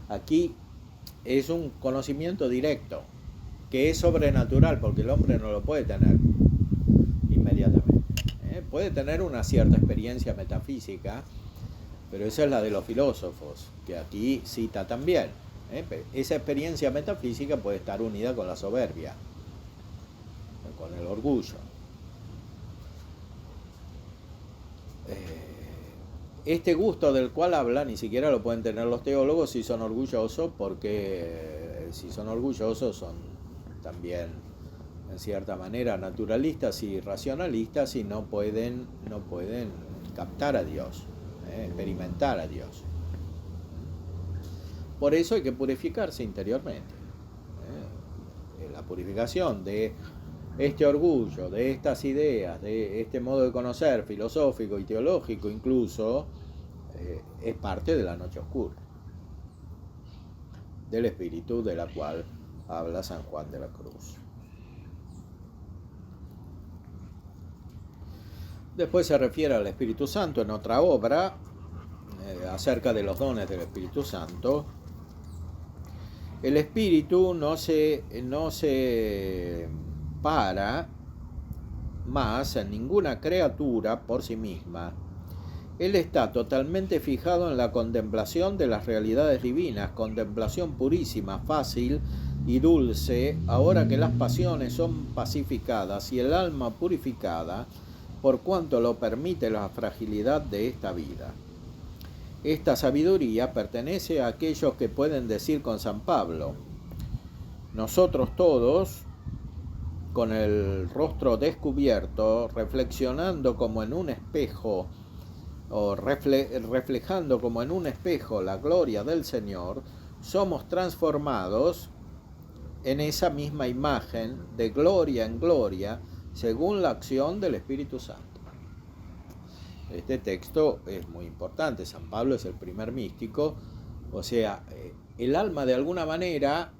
Aquí es un conocimiento directo, que es sobrenatural, porque el hombre no lo puede tener inmediatamente. Puede tener una cierta experiencia metafísica, pero esa es la de los filósofos, que aquí cita también. Esa experiencia metafísica puede estar unida con la soberbia, con el orgullo. Este gusto del cual habla ni siquiera lo pueden tener los teólogos si son orgullosos, porque si son orgullosos son también en cierta manera naturalistas y racionalistas y no pueden captar a Dios, experimentar a Dios. Por eso hay que purificarse interiormente. La purificación de este orgullo, de estas ideas, de este modo de conocer filosófico y teológico incluso, es parte de la noche oscura, del espíritu de la cual habla San Juan de la Cruz. Después se refiere al Espíritu Santo en otra obra, acerca de los dones del Espíritu Santo. El Espíritu no se para más en ninguna criatura por sí misma. Él está totalmente fijado en la contemplación de las realidades divinas, contemplación purísima, fácil y dulce, ahora que las pasiones son pacificadas y el alma purificada, por cuanto lo permite la fragilidad de esta vida. Esta sabiduría pertenece a aquellos que pueden decir con San Pablo: nosotros todos, con el rostro descubierto, reflexionando como en un espejo, o reflejando como en un espejo la gloria del Señor, somos transformados en esa misma imagen de gloria en gloria, según la acción del Espíritu Santo. Este texto es muy importante. San Pablo es el primer místico, o sea, el alma de alguna manera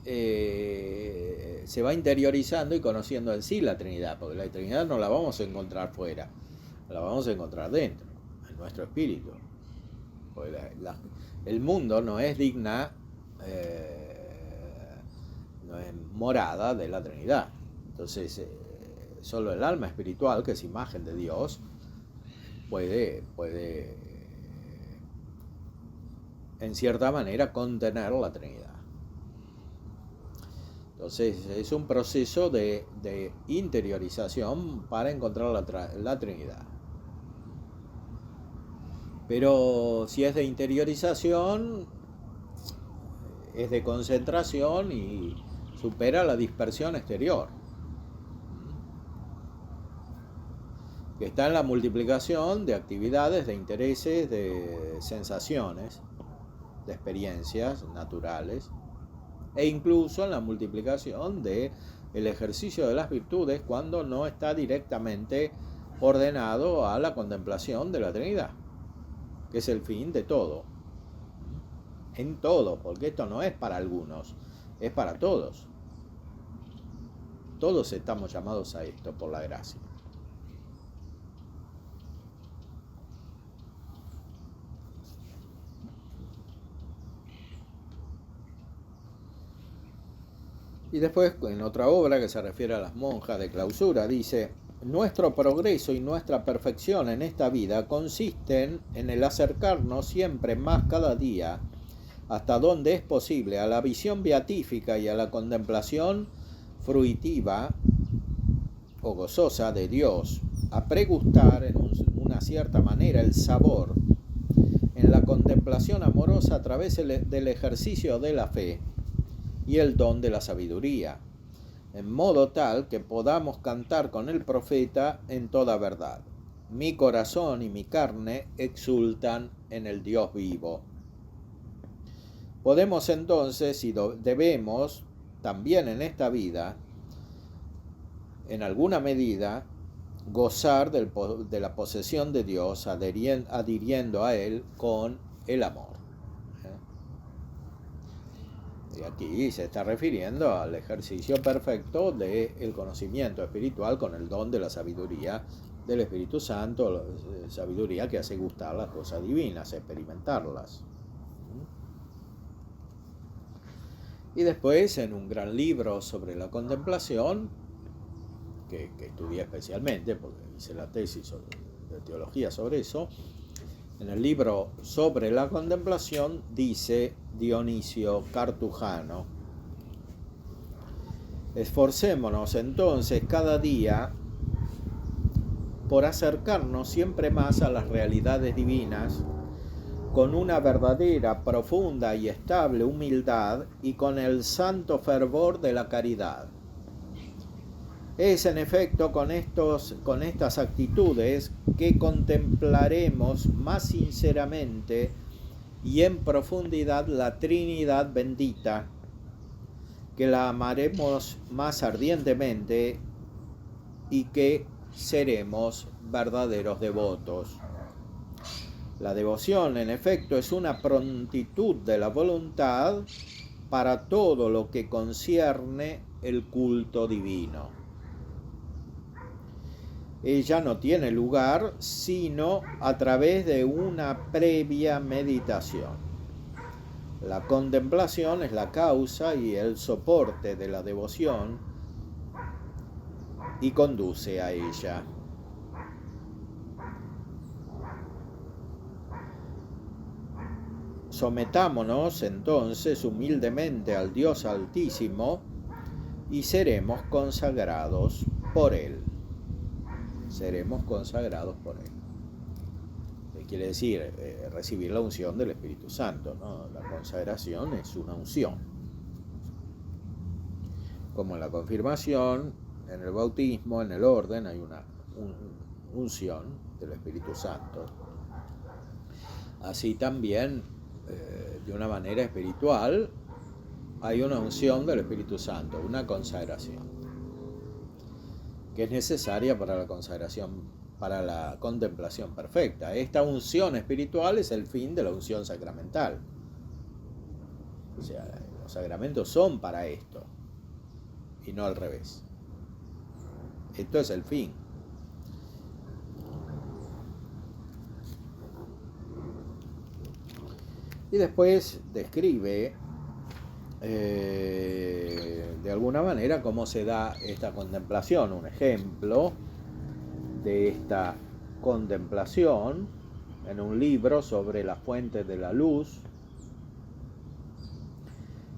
se va interiorizando y conociendo en sí la Trinidad, porque la Trinidad no la vamos a encontrar fuera, la vamos a encontrar dentro, en nuestro espíritu. Porque el mundo no es digna, no es morada de la Trinidad. Entonces, solo el alma espiritual, que es imagen de Dios, puede en cierta manera contener la Trinidad. Entonces es un proceso de interiorización para encontrar la Trinidad. Pero si es de interiorización, es de concentración y supera la dispersión exterior, que está en la multiplicación de actividades, de intereses, de sensaciones, de experiencias naturales, e incluso en la multiplicación del ejercicio de las virtudes cuando no está directamente ordenado a la contemplación de la Trinidad, que es el fin de todo, en todo, porque esto no es para algunos, es para todos. Todos estamos llamados a esto por la gracia. Y después, en otra obra que se refiere a las monjas de clausura, dice: nuestro progreso y nuestra perfección en esta vida consisten en el acercarnos siempre más cada día, hasta donde es posible, a la visión beatífica y a la contemplación fruitiva o gozosa de Dios, a pregustar en una cierta manera el sabor en la contemplación amorosa a través del ejercicio de la fe y el don de la sabiduría, en modo tal que podamos cantar con el profeta en toda verdad: mi corazón y mi carne exultan en el Dios vivo. Podemos entonces y debemos también en esta vida, en alguna medida, gozar de la posesión de Dios, adhiriendo a Él con el amor. Y aquí se está refiriendo al ejercicio perfecto del conocimiento espiritual con el don de la sabiduría del Espíritu Santo, sabiduría que hace gustar las cosas divinas, experimentarlas. Y después, en un gran libro sobre la contemplación, que estudié especialmente, porque hice la tesis de teología sobre eso, en el libro sobre la contemplación dice Dionisio Cartujano: esforcémonos entonces cada día por acercarnos siempre más a las realidades divinas, con una verdadera, profunda y estable humildad y con el santo fervor de la caridad. Es en efecto con estas actitudes que contemplaremos más sinceramente y en profundidad la Trinidad bendita, que la amaremos más ardientemente y que seremos verdaderos devotos. La devoción, en efecto, es una prontitud de la voluntad para todo lo que concierne el culto divino. Ella no tiene lugar sino a través de una previa meditación. La contemplación es la causa y el soporte de la devoción y conduce a ella. Sometámonos entonces humildemente al Dios Altísimo y seremos consagrados por Él. Seremos consagrados por Él. Quiere decir recibir la unción del Espíritu Santo, ¿no? La consagración es una unción. Como en la confirmación, en el bautismo, en el orden, hay una unción del Espíritu Santo. Así también, de una manera espiritual, hay una unción del Espíritu Santo, una consagración, que es necesaria para la consagración, para la contemplación perfecta. Esta unción espiritual es el fin de la unción sacramental. O sea, los sacramentos son para esto, y no al revés. Esto es el fin. Y después describe de alguna manera cómo se da esta contemplación. Un ejemplo de esta contemplación en un libro sobre las fuentes de la luz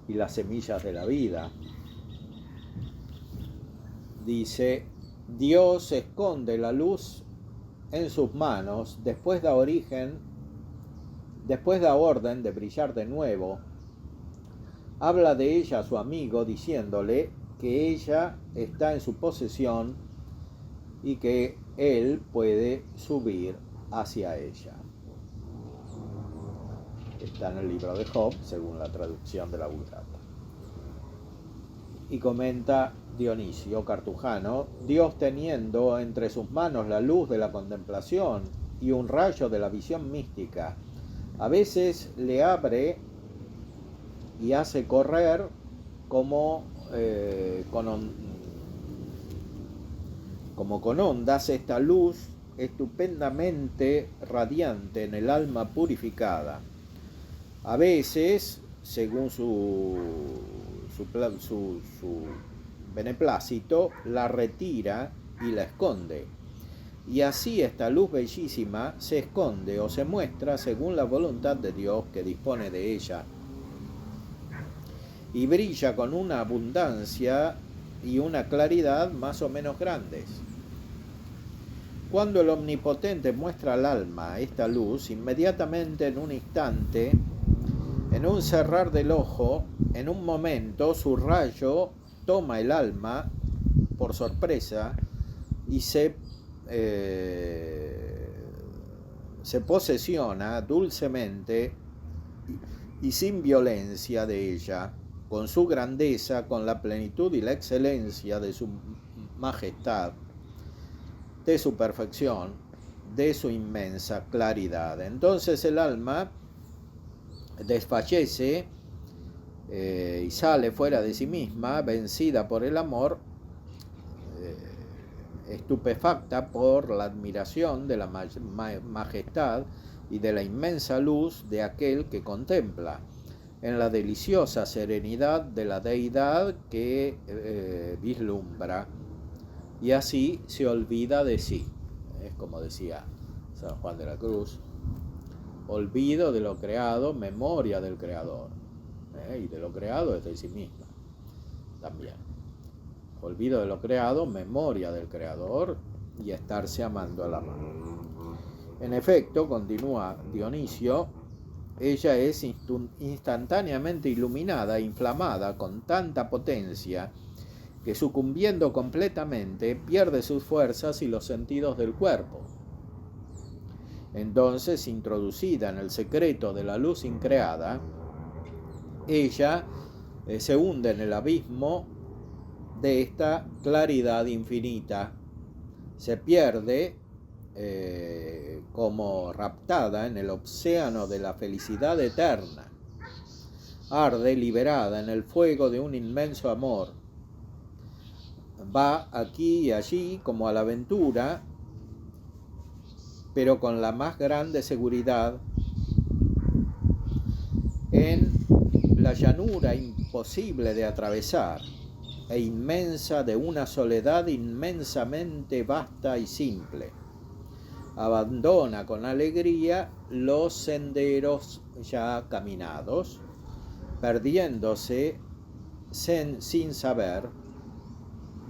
y las semillas de la vida. Dice: Dios esconde la luz en sus manos, después da orden de brillar de nuevo. Habla de ella a su amigo diciéndole que ella está en su posesión y que él puede subir hacia ella. Está en el libro de Job, según la traducción de la Vulgata. Y comenta Dionisio Cartujano: Dios, teniendo entre sus manos la luz de la contemplación y un rayo de la visión mística, a veces le abre y hace correr como con ondas esta luz estupendamente radiante en el alma purificada. A veces, según su beneplácito, la retira y la esconde. Y así esta luz bellísima se esconde o se muestra según la voluntad de Dios que dispone de ella. Y brilla con una abundancia y una claridad más o menos grandes. Cuando el Omnipotente muestra al alma esta luz, inmediatamente, en un instante, en un cerrar del ojo, en un momento, su rayo toma el alma por sorpresa y se posesiona dulcemente y sin violencia de ella, con su grandeza, con la plenitud y la excelencia de su majestad, de su perfección, de su inmensa claridad. Entonces el alma desfallece y sale fuera de sí misma, vencida por el amor, estupefacta por la admiración de la majestad y de la inmensa luz de aquel que contempla, en la deliciosa serenidad de la deidad que vislumbra, y así se olvida de sí. Es como decía San Juan de la Cruz: olvido de lo creado, memoria del creador. Y de lo creado es de sí misma también. Olvido de lo creado, memoria del creador, y estarse amando al amado. En efecto, continúa Dionisio, ella es instantáneamente iluminada, inflamada con tanta potencia, que sucumbiendo completamente pierde sus fuerzas y los sentidos del cuerpo. Entonces, introducida en el secreto de la luz increada, ella se hunde en el abismo de esta claridad infinita, se pierde como raptada en el océano de la felicidad eterna, arde liberada en el fuego de un inmenso amor, va aquí y allí como a la aventura, pero con la más grande seguridad, en la llanura imposible de atravesar e inmensa de una soledad inmensamente vasta y simple. Abandona con alegría los senderos ya caminados, perdiéndose sin saber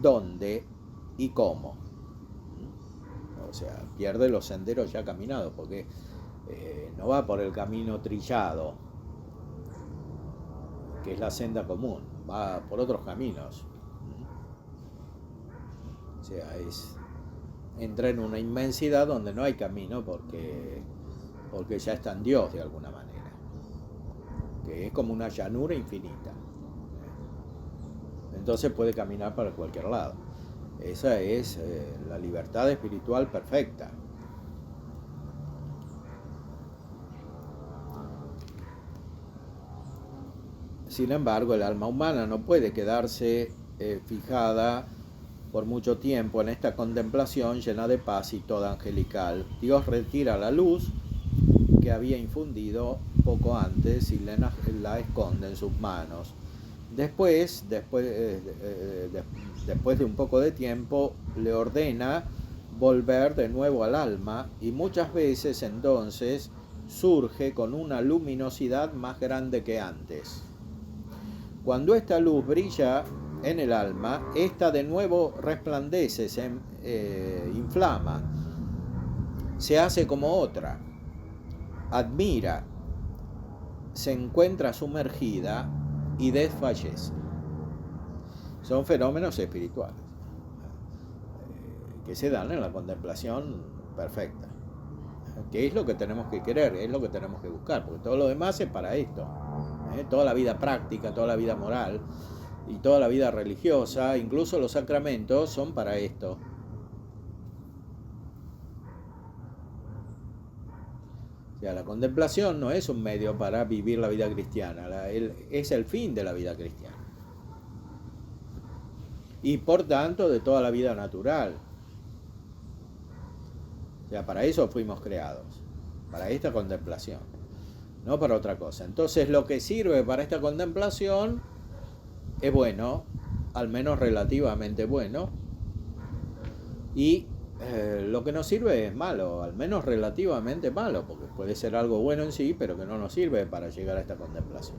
dónde y cómo. O sea, pierde los senderos ya caminados, porque no va por el camino trillado, que es la senda común, va por otros caminos. O sea, entra en una inmensidad donde no hay camino, porque ya está en Dios de alguna manera, que es como una llanura infinita. Entonces puede caminar para cualquier lado. Esa es la libertad espiritual perfecta. Sin embargo, el alma humana no puede quedarse fijada por mucho tiempo en esta contemplación llena de paz y toda angelical. Dios retira la luz que había infundido poco antes y la esconde en sus manos. Después de un poco de tiempo, le ordena volver de nuevo al alma, y muchas veces entonces surge con una luminosidad más grande que antes. Cuando esta luz brilla en el alma, esta de nuevo resplandece, se inflama, se hace como otra, admira, se encuentra sumergida y desfallece. Son fenómenos espirituales que se dan en la contemplación perfecta, que es lo que tenemos que querer, es lo que tenemos que buscar, porque todo lo demás es para esto. Toda la vida práctica, toda la vida moral y toda la vida religiosa, incluso los sacramentos, son para esto. O sea, la contemplación no es un medio para vivir la vida cristiana, es el fin de la vida cristiana. Y por tanto de toda la vida natural. O sea, para eso fuimos creados, para esta contemplación, no para otra cosa. Entonces, lo que sirve para esta contemplación es bueno, al menos relativamente bueno, y lo que nos sirve es malo, al menos relativamente malo, porque puede ser algo bueno en sí, pero que no nos sirve para llegar a esta contemplación.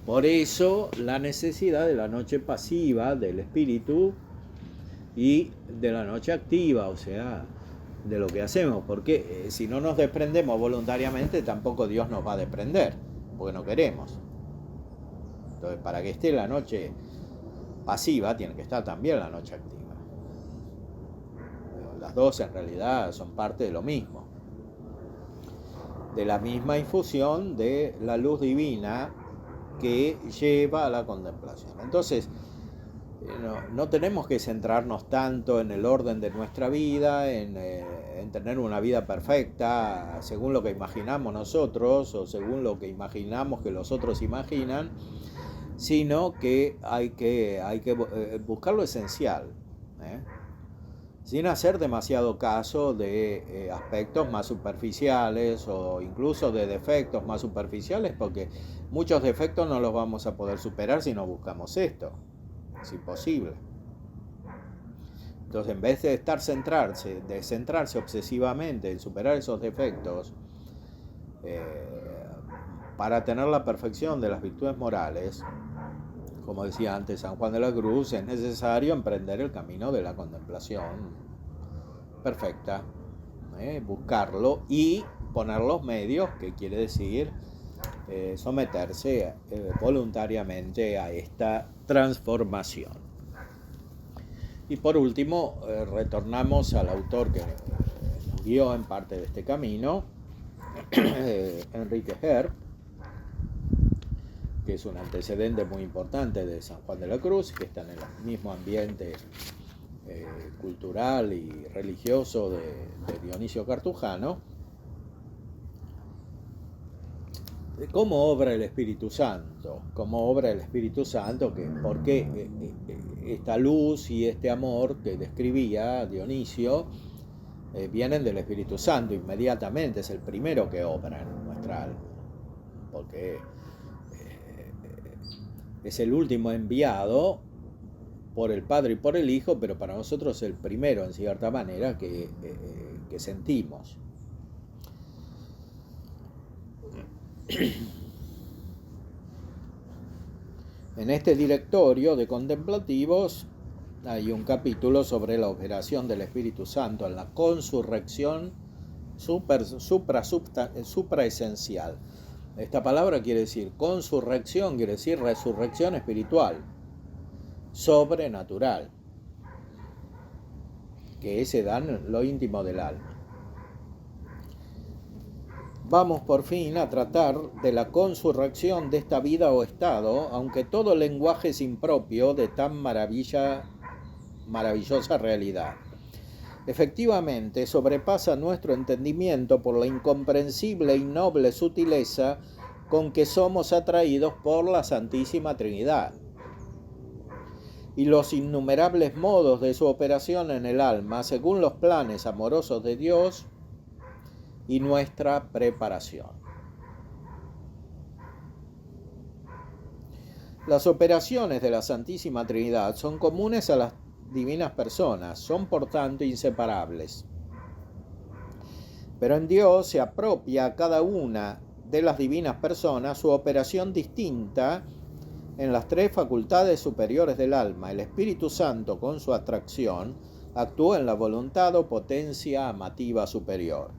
Por eso la necesidad de la noche pasiva del espíritu y de la noche activa, o sea, de lo que hacemos, porque si no nos desprendemos voluntariamente, tampoco Dios nos va a desprender, porque no queremos. Entonces, para que esté la noche pasiva, tiene que estar también la noche activa. Las dos en realidad son parte de lo mismo, de la misma infusión de la luz divina que lleva a la contemplación. Entonces, no tenemos que centrarnos tanto en el orden de nuestra vida, en en tener una vida perfecta según lo que imaginamos nosotros o según lo que imaginamos que los otros imaginan, sino que hay que buscar lo esencial, sin hacer demasiado caso de aspectos más superficiales o incluso de defectos más superficiales, porque muchos defectos no los vamos a poder superar si no buscamos esto. Es imposible. Entonces, en vez de centrarse obsesivamente en superar esos defectos, para tener la perfección de las virtudes morales, como decía antes San Juan de la Cruz, es necesario emprender el camino de la contemplación perfecta, buscarlo y poner los medios, que quiere decir someterse voluntariamente a esta transformación. Y por último, retornamos al autor que nos guió en parte de este camino, Enrique Herb, que es un antecedente muy importante de San Juan de la Cruz, que está en el mismo ambiente cultural y religioso de Dionisio Cartujano. ¿Cómo obra el Espíritu Santo? Porque esta luz y este amor que describía Dionisio vienen del Espíritu Santo inmediatamente, es el primero que obra en nuestra alma, porque es el último enviado por el Padre y por el Hijo, pero para nosotros es el primero, en cierta manera, que sentimos. En este directorio de contemplativos hay un capítulo sobre la operación del Espíritu Santo en la consurrección supraesencial. Esta palabra quiere decir consurrección, quiere decir resurrección espiritual, sobrenatural, que se da en lo íntimo del alma. Vamos por fin a tratar de la consurrección de esta vida o estado, aunque todo lenguaje es impropio de tan maravillosa realidad. Efectivamente, sobrepasa nuestro entendimiento por la incomprensible y noble sutileza con que somos atraídos por la Santísima Trinidad y los innumerables modos de su operación en el alma según los planes amorosos de Dios y nuestra preparación. Las operaciones de la Santísima Trinidad son comunes a las divinas personas, son por tanto inseparables. Pero en Dios se apropia a cada una de las divinas personas su operación distinta en las tres facultades superiores del alma. El Espíritu Santo, con su atracción, actúa en la voluntad o potencia amativa superior.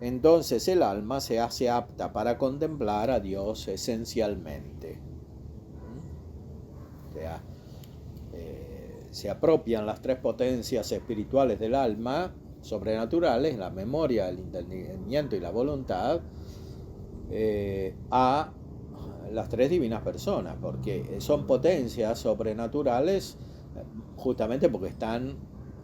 Entonces el alma se hace apta para contemplar a Dios esencialmente. O sea, se apropian las tres potencias espirituales del alma, sobrenaturales, la memoria, el entendimiento y la voluntad, a las tres divinas personas, porque son potencias sobrenaturales justamente porque están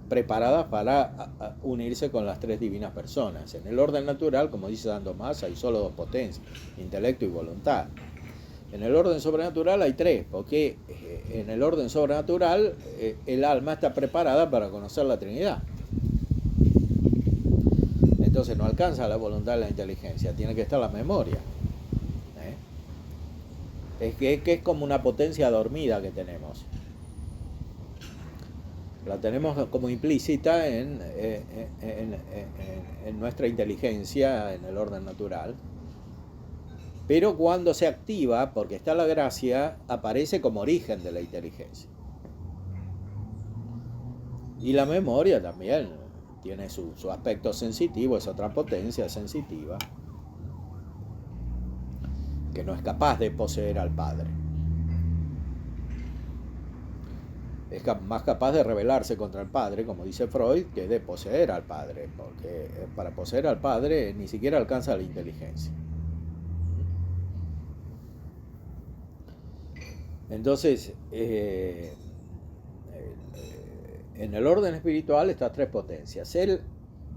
preparadas para unirse con las tres divinas personas. En el orden natural, como dice San Tomás, hay solo dos potencias, intelecto y voluntad. En el orden sobrenatural hay tres, porque en el orden sobrenatural el alma está preparada para conocer la Trinidad. Entonces no alcanza la voluntad y la inteligencia, tiene que estar la memoria. Es que es como una potencia dormida que tenemos. La tenemos como implícita en nuestra inteligencia, en el orden natural. Pero cuando se activa, porque está la gracia, aparece como origen de la inteligencia. Y la memoria también tiene su aspecto sensitivo, es otra potencia sensitiva que no es capaz de poseer al Padre. Es más capaz de rebelarse contra el Padre, como dice Freud, que de poseer al Padre, porque para poseer al Padre ni siquiera alcanza la inteligencia. Entonces, en el orden espiritual estas tres potencias. El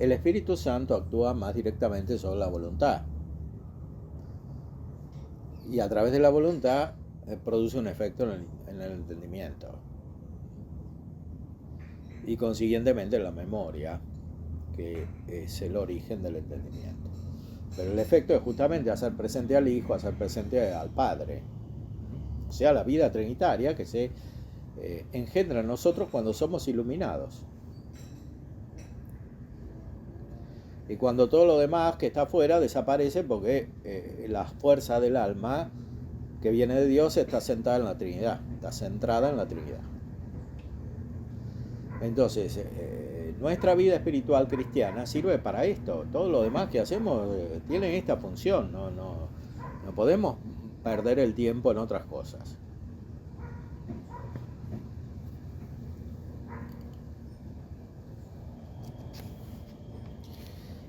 el Espíritu Santo actúa más directamente sobre la voluntad. Y a través de la voluntad produce un efecto en el entendimiento. Y consiguientemente la memoria, que es el origen del entendimiento. Pero el efecto es justamente hacer presente al Hijo, hacer presente al Padre. O sea, la vida trinitaria que se engendra en nosotros cuando somos iluminados. Y cuando todo lo demás que está afuera desaparece porque la fuerza del alma que viene de Dios está sentada en la Trinidad, está centrada en la Trinidad. Entonces, nuestra vida espiritual cristiana sirve para esto. Todo lo demás que hacemos tiene esta función. No podemos perder el tiempo en otras cosas.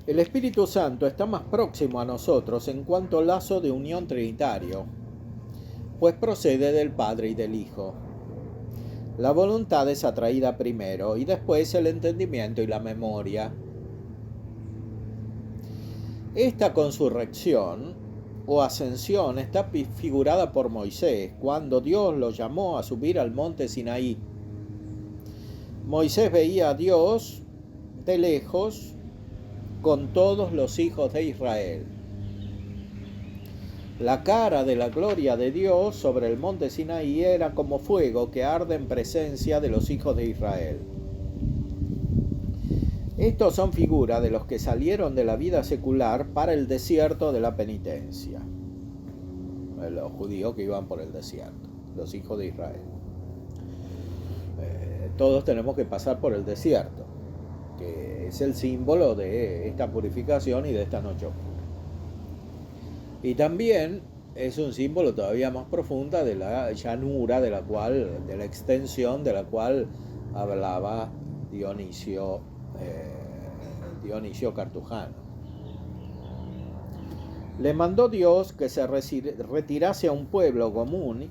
El Espíritu Santo está más próximo a nosotros en cuanto lazo de unión trinitario, pues procede del Padre y del Hijo. La voluntad es atraída primero y después el entendimiento y la memoria. Esta consurrección o ascensión está figurada por Moisés cuando Dios lo llamó a subir al monte Sinaí. Moisés veía a Dios de lejos con todos los hijos de Israel. La cara de la gloria de Dios sobre el monte Sinaí era como fuego que arde en presencia de los hijos de Israel. Estos son figuras de los que salieron de la vida secular para el desierto de la penitencia. Los judíos que iban por el desierto, los hijos de Israel. Todos tenemos que pasar por el desierto, que es el símbolo de esta purificación y de esta noche oscura. Y también es un símbolo todavía más profunda de la llanura de la extensión de la cual hablaba Dionisio Cartujano. Le mandó Dios que se retirase a un pueblo común,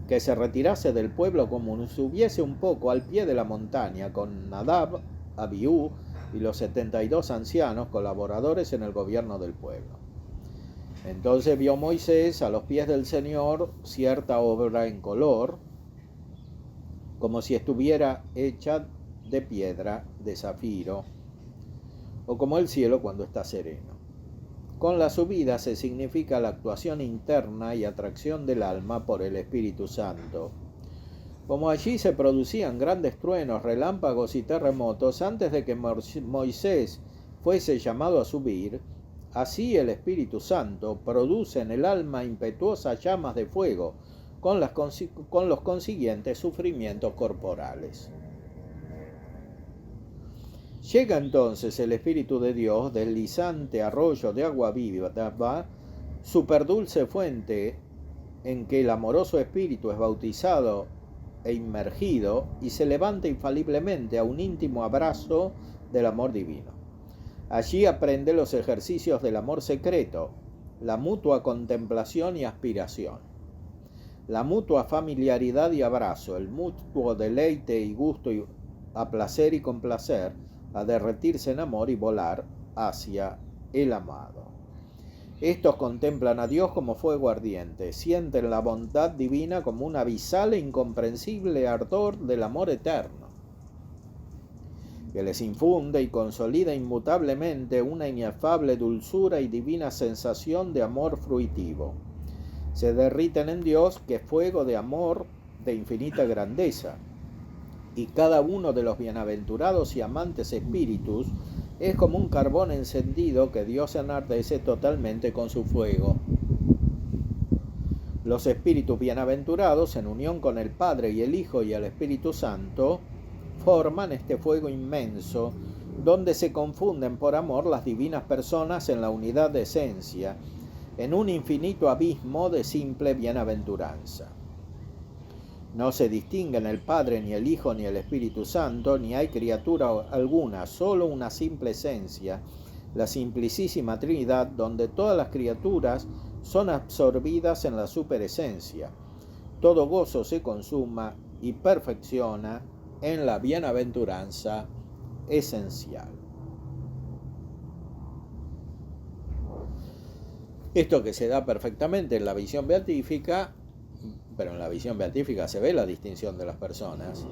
que se retirase del pueblo común, subiese un poco al pie de la montaña con Nadab, Abiú y los 72 ancianos colaboradores en el gobierno del pueblo. Entonces vio Moisés a los pies del Señor cierta obra en color, como si estuviera hecha de piedra de zafiro, o como el cielo cuando está sereno. Con la subida se significa la actuación interna y atracción del alma por el Espíritu Santo. Como allí se producían grandes truenos, relámpagos y terremotos antes de que Moisés fuese llamado a subir, así el Espíritu Santo produce en el alma impetuosas llamas de fuego con los consiguientes sufrimientos corporales. Llega entonces el Espíritu de Dios, deslizante arroyo de agua viva, superdulce fuente en que el amoroso Espíritu es bautizado e inmergido y se levanta infaliblemente a un íntimo abrazo del amor divino. Allí aprende los ejercicios del amor secreto, la mutua contemplación y aspiración, la mutua familiaridad y abrazo, el mutuo deleite y gusto a placer y complacer, a derretirse en amor y volar hacia el amado. Estos contemplan a Dios como fuego ardiente, sienten la bondad divina como un abisal e incomprensible ardor del amor eterno, que les infunde y consolida inmutablemente una inefable dulzura y divina sensación de amor fruitivo. Se derriten en Dios, que es fuego de amor de infinita grandeza, y cada uno de los bienaventurados y amantes espíritus es como un carbón encendido que Dios enardece totalmente con su fuego. Los espíritus bienaventurados, en unión con el Padre y el Hijo y el Espíritu Santo, forman este fuego inmenso, donde se confunden por amor las divinas personas en la unidad de esencia, en un infinito abismo de simple bienaventuranza. No se distinguen el Padre, ni el Hijo, ni el Espíritu Santo, ni hay criatura alguna, solo una simple esencia, la simplicísima Trinidad, donde todas las criaturas son absorbidas en la superesencia. Todo gozo se consuma y perfecciona en la bienaventuranza esencial. Esto que se da perfectamente en la visión beatífica, pero en la visión beatífica se ve la distinción de las personas,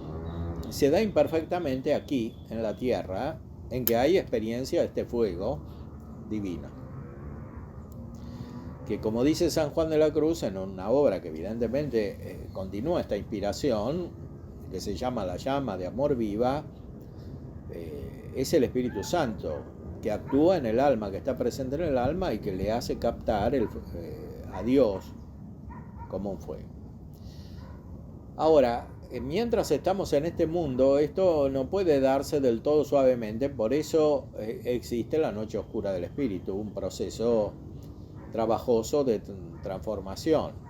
se da imperfectamente aquí, en la tierra, en que hay experiencia de este fuego divino. Que como dice San Juan de la Cruz, en una obra que evidentemente continúa esta inspiración, que se llama La llama de amor viva, es el Espíritu Santo, que actúa en el alma, que está presente en el alma y que le hace captar a Dios como un fuego. Ahora, mientras estamos en este mundo, esto no puede darse del todo suavemente, por eso existe la noche oscura del espíritu, un proceso trabajoso de transformación.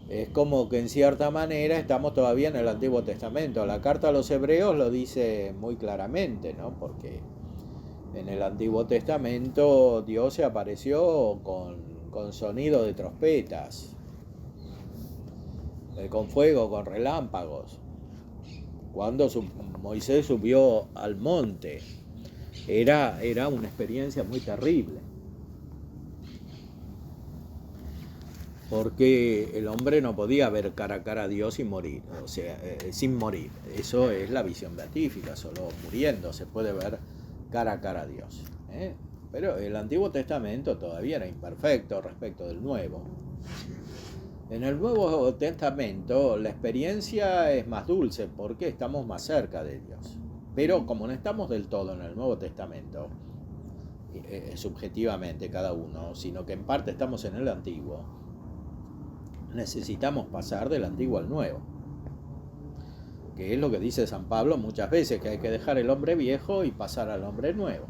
Es como que en cierta manera estamos todavía en el Antiguo Testamento. La carta a los Hebreos lo dice muy claramente, ¿no? Porque en el Antiguo Testamento Dios se apareció con sonido de trompetas, con fuego, con relámpagos. Cuando Moisés subió al monte, era una experiencia muy terrible. Porque el hombre no podía ver cara a cara a Dios y morir, o sea, sin morir. Eso es la visión beatífica, solo muriendo se puede ver cara a cara a Dios. Pero el Antiguo Testamento todavía era imperfecto respecto del Nuevo. En el Nuevo Testamento la experiencia es más dulce porque estamos más cerca de Dios. Pero como no estamos del todo en el Nuevo Testamento, subjetivamente cada uno, sino que en parte estamos en el Antiguo, necesitamos pasar del Antiguo al Nuevo. Que es lo que dice San Pablo muchas veces, que hay que dejar el hombre viejo y pasar al hombre nuevo.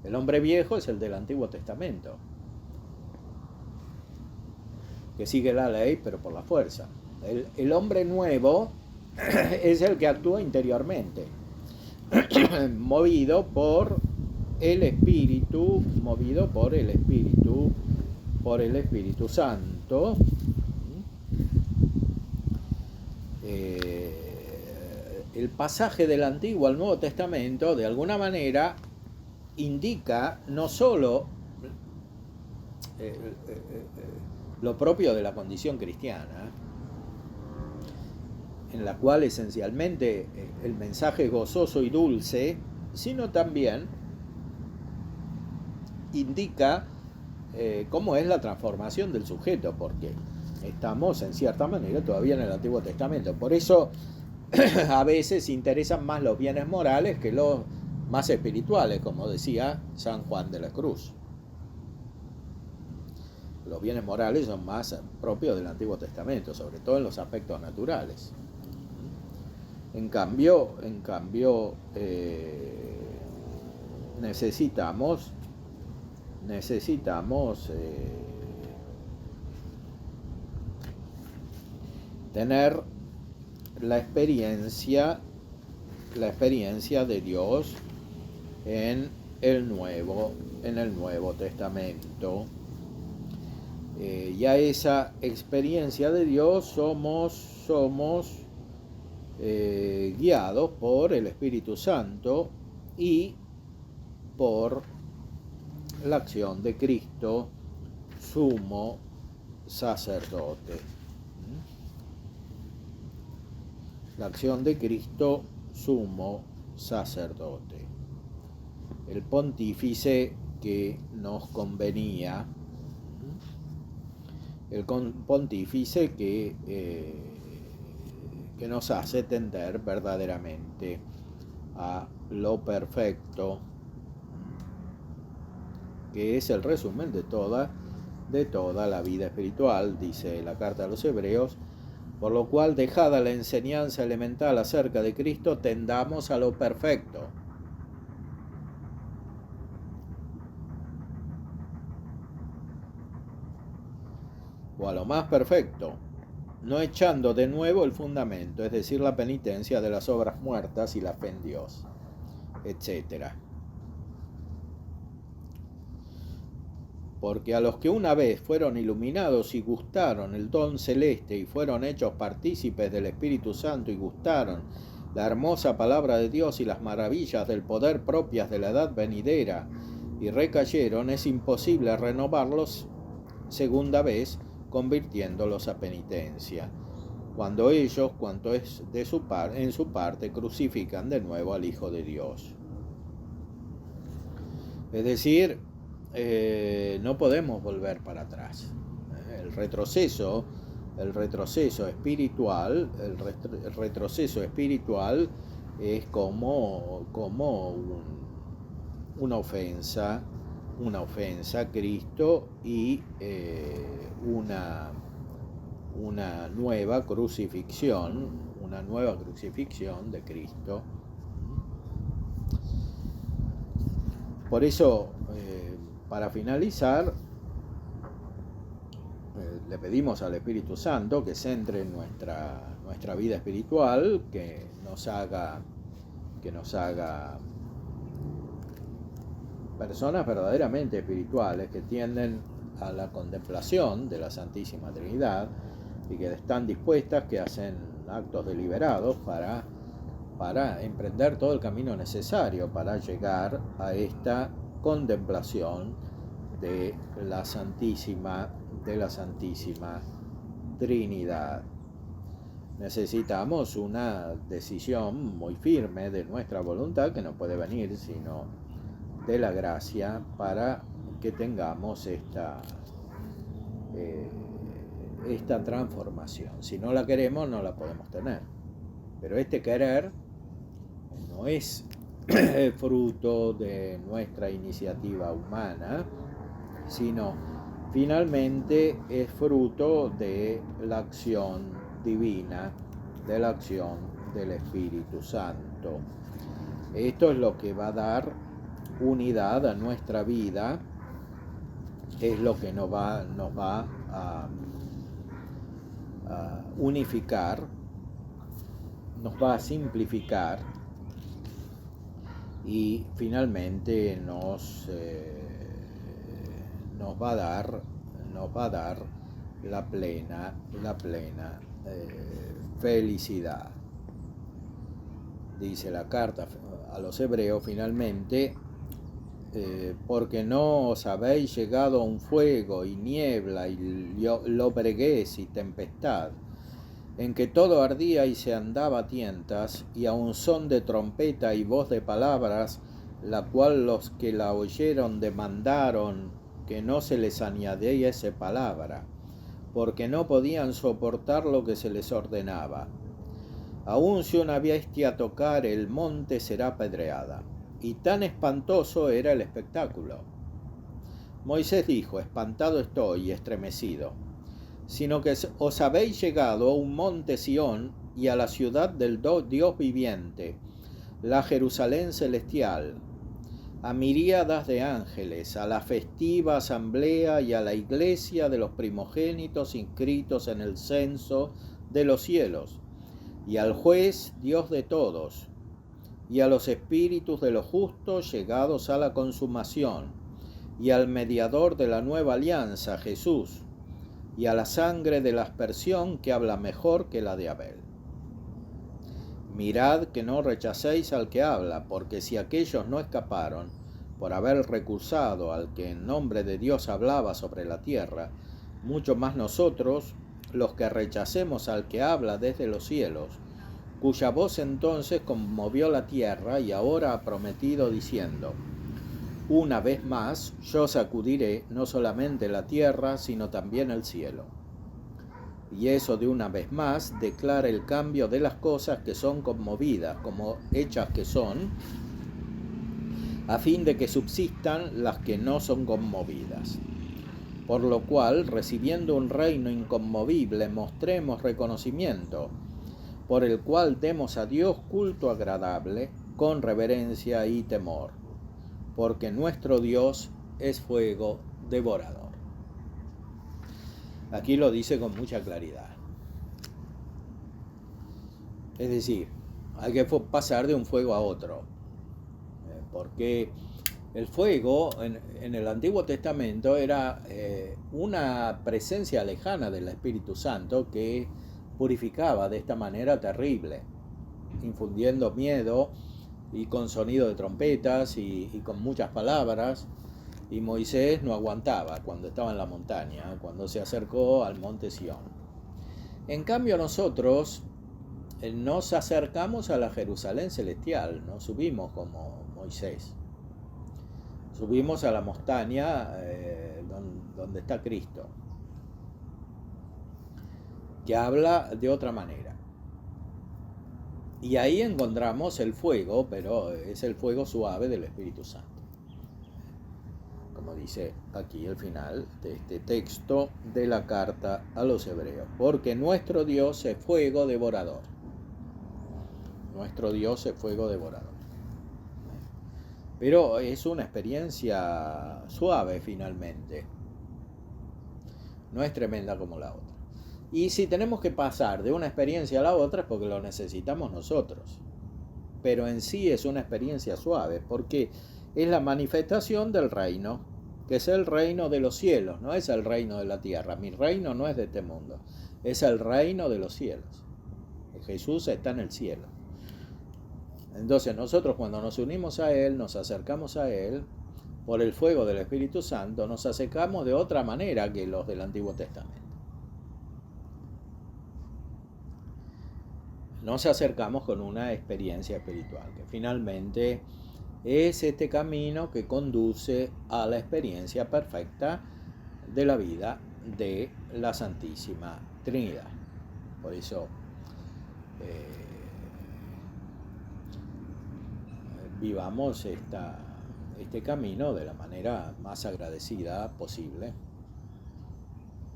El hombre viejo es el del Antiguo Testamento, que sigue la ley pero por la fuerza. El hombre nuevo es el que actúa interiormente, movido por el Espíritu, por el Espíritu Santo. El pasaje del Antiguo al Nuevo Testamento de alguna manera indica no solo lo propio de la condición cristiana, en la cual esencialmente el mensaje es gozoso y dulce, sino también indica cómo es la transformación del sujeto, porque estamos en cierta manera todavía en el Antiguo Testamento. Por eso a veces interesan más los bienes morales que los más espirituales, como decía San Juan de la Cruz. Los bienes morales son más propios del Antiguo Testamento, sobre todo en los aspectos naturales. En cambio, necesitamos tener la experiencia de Dios en el Nuevo Testamento. Y a esa experiencia de Dios somos guiados por el Espíritu Santo y por la acción de Cristo, sumo sacerdote. La acción de Cristo, sumo sacerdote. El pontífice que nos convenía, el pontífice que nos hace tender verdaderamente a lo perfecto, que es el resumen de toda la vida espiritual, dice la carta a los Hebreos, por lo cual, dejada la enseñanza elemental acerca de Cristo, tendamos a lo perfecto. O a lo más perfecto, no echando de nuevo el fundamento, es decir, la penitencia de las obras muertas y la fe en Dios, etc. Porque a los que una vez fueron iluminados y gustaron el don celeste y fueron hechos partícipes del Espíritu Santo y gustaron la hermosa palabra de Dios y las maravillas del poder propias de la edad venidera y recayeron, es imposible renovarlos segunda vez, convirtiéndolos a penitencia, cuando ellos, cuanto es en su parte, crucifican de nuevo al Hijo de Dios. Es decir, no podemos volver para atrás. El retroceso espiritual, es como una ofensa a Cristo y una nueva crucifixión de Cristo. Por eso, para finalizar, le pedimos al Espíritu Santo que centre en nuestra vida espiritual, que nos haga personas verdaderamente espirituales que tienden a la contemplación de la Santísima Trinidad y que están dispuestas, que hacen actos deliberados para emprender todo el camino necesario para llegar a esta contemplación de la Santísima Trinidad. Necesitamos una decisión muy firme de nuestra voluntad, que no puede venir sino de la gracia, para que tengamos esta transformación. Si no la queremos, no la podemos tener. Pero este querer no es fruto de nuestra iniciativa humana, sino finalmente es fruto de la acción divina, de la acción del Espíritu Santo. Esto es lo que va a dar unidad a nuestra vida, es lo que nos va a unificar, nos va a simplificar y finalmente nos va a dar la plena felicidad. Dice la carta a los Hebreos finalmente, porque no os habéis llegado a un fuego y niebla y lobreguez y tempestad, en que todo ardía y se andaba a tientas, y a un son de trompeta y voz de palabras, la cual los que la oyeron demandaron que no se les añadiese palabra, porque no podían soportar lo que se les ordenaba. Aun si una bestia tocar el monte será apedreada. Y tan espantoso era el espectáculo. Moisés dijo: espantado estoy y estremecido, sino que os habéis llegado a un monte Sión y a la ciudad del Dios viviente, la Jerusalén celestial, a miríadas de ángeles, a la festiva asamblea y a la iglesia de los primogénitos inscritos en el censo de los cielos, y al juez Dios de todos, y a los espíritus de los justos llegados a la consumación, y al mediador de la nueva alianza, Jesús, y a la sangre de la aspersión que habla mejor que la de Abel. Mirad que no rechacéis al que habla, porque si aquellos no escaparon por haber recusado al que en nombre de Dios hablaba sobre la tierra, mucho más nosotros, los que rechacemos al que habla desde los cielos, cuya voz entonces conmovió la tierra y ahora ha prometido diciendo: una vez más yo sacudiré no solamente la tierra, sino también el cielo. Y eso de una vez más declara el cambio de las cosas que son conmovidas, como hechas que son, a fin de que subsistan las que no son conmovidas. Por lo cual, recibiendo un reino inconmovible, mostremos reconocimiento, por el cual demos a Dios culto agradable, con reverencia y temor, porque nuestro Dios es fuego devorador. Aquí lo dice con mucha claridad. Es decir, hay que pasar de un fuego a otro, porque el fuego en el Antiguo Testamento era una presencia lejana del Espíritu Santo que purificaba de esta manera terrible, infundiendo miedo y con sonido de trompetas y con muchas palabras, Y Moisés no aguantaba cuando estaba en la montaña, cuando se acercó al monte Sión. En cambio nosotros nos acercamos a la Jerusalén celestial, no subimos como Moisés. Subimos a la montaña donde está Cristo, que habla de otra manera. Y ahí encontramos el fuego, pero es el fuego suave del Espíritu Santo. Como dice aquí el final de este texto de la carta a los hebreos. Porque nuestro Dios es fuego devorador. Nuestro Dios es fuego devorador. Pero es una experiencia suave finalmente. No es tremenda como la otra. Y si tenemos que pasar de una experiencia a la otra es porque lo necesitamos nosotros. Pero en sí es una experiencia suave porque es la manifestación del reino, que es el reino de los cielos, no es el reino de la tierra. Mi reino no es de este mundo, es el reino de los cielos. Jesús está en el cielo. Entonces nosotros cuando nos unimos a Él, nos acercamos a Él, por el fuego del Espíritu Santo, nos acercamos de otra manera que los del Antiguo Testamento. Nos acercamos con una experiencia espiritual, que finalmente es este camino que conduce a la experiencia perfecta de la vida de la Santísima Trinidad. Por eso vivamos este camino de la manera más agradecida posible,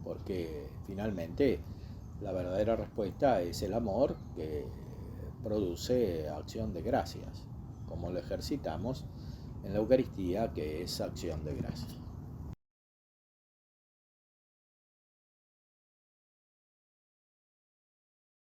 porque finalmente la verdadera respuesta es el amor que produce acción de gracias, como lo ejercitamos en la Eucaristía, que es acción de gracias.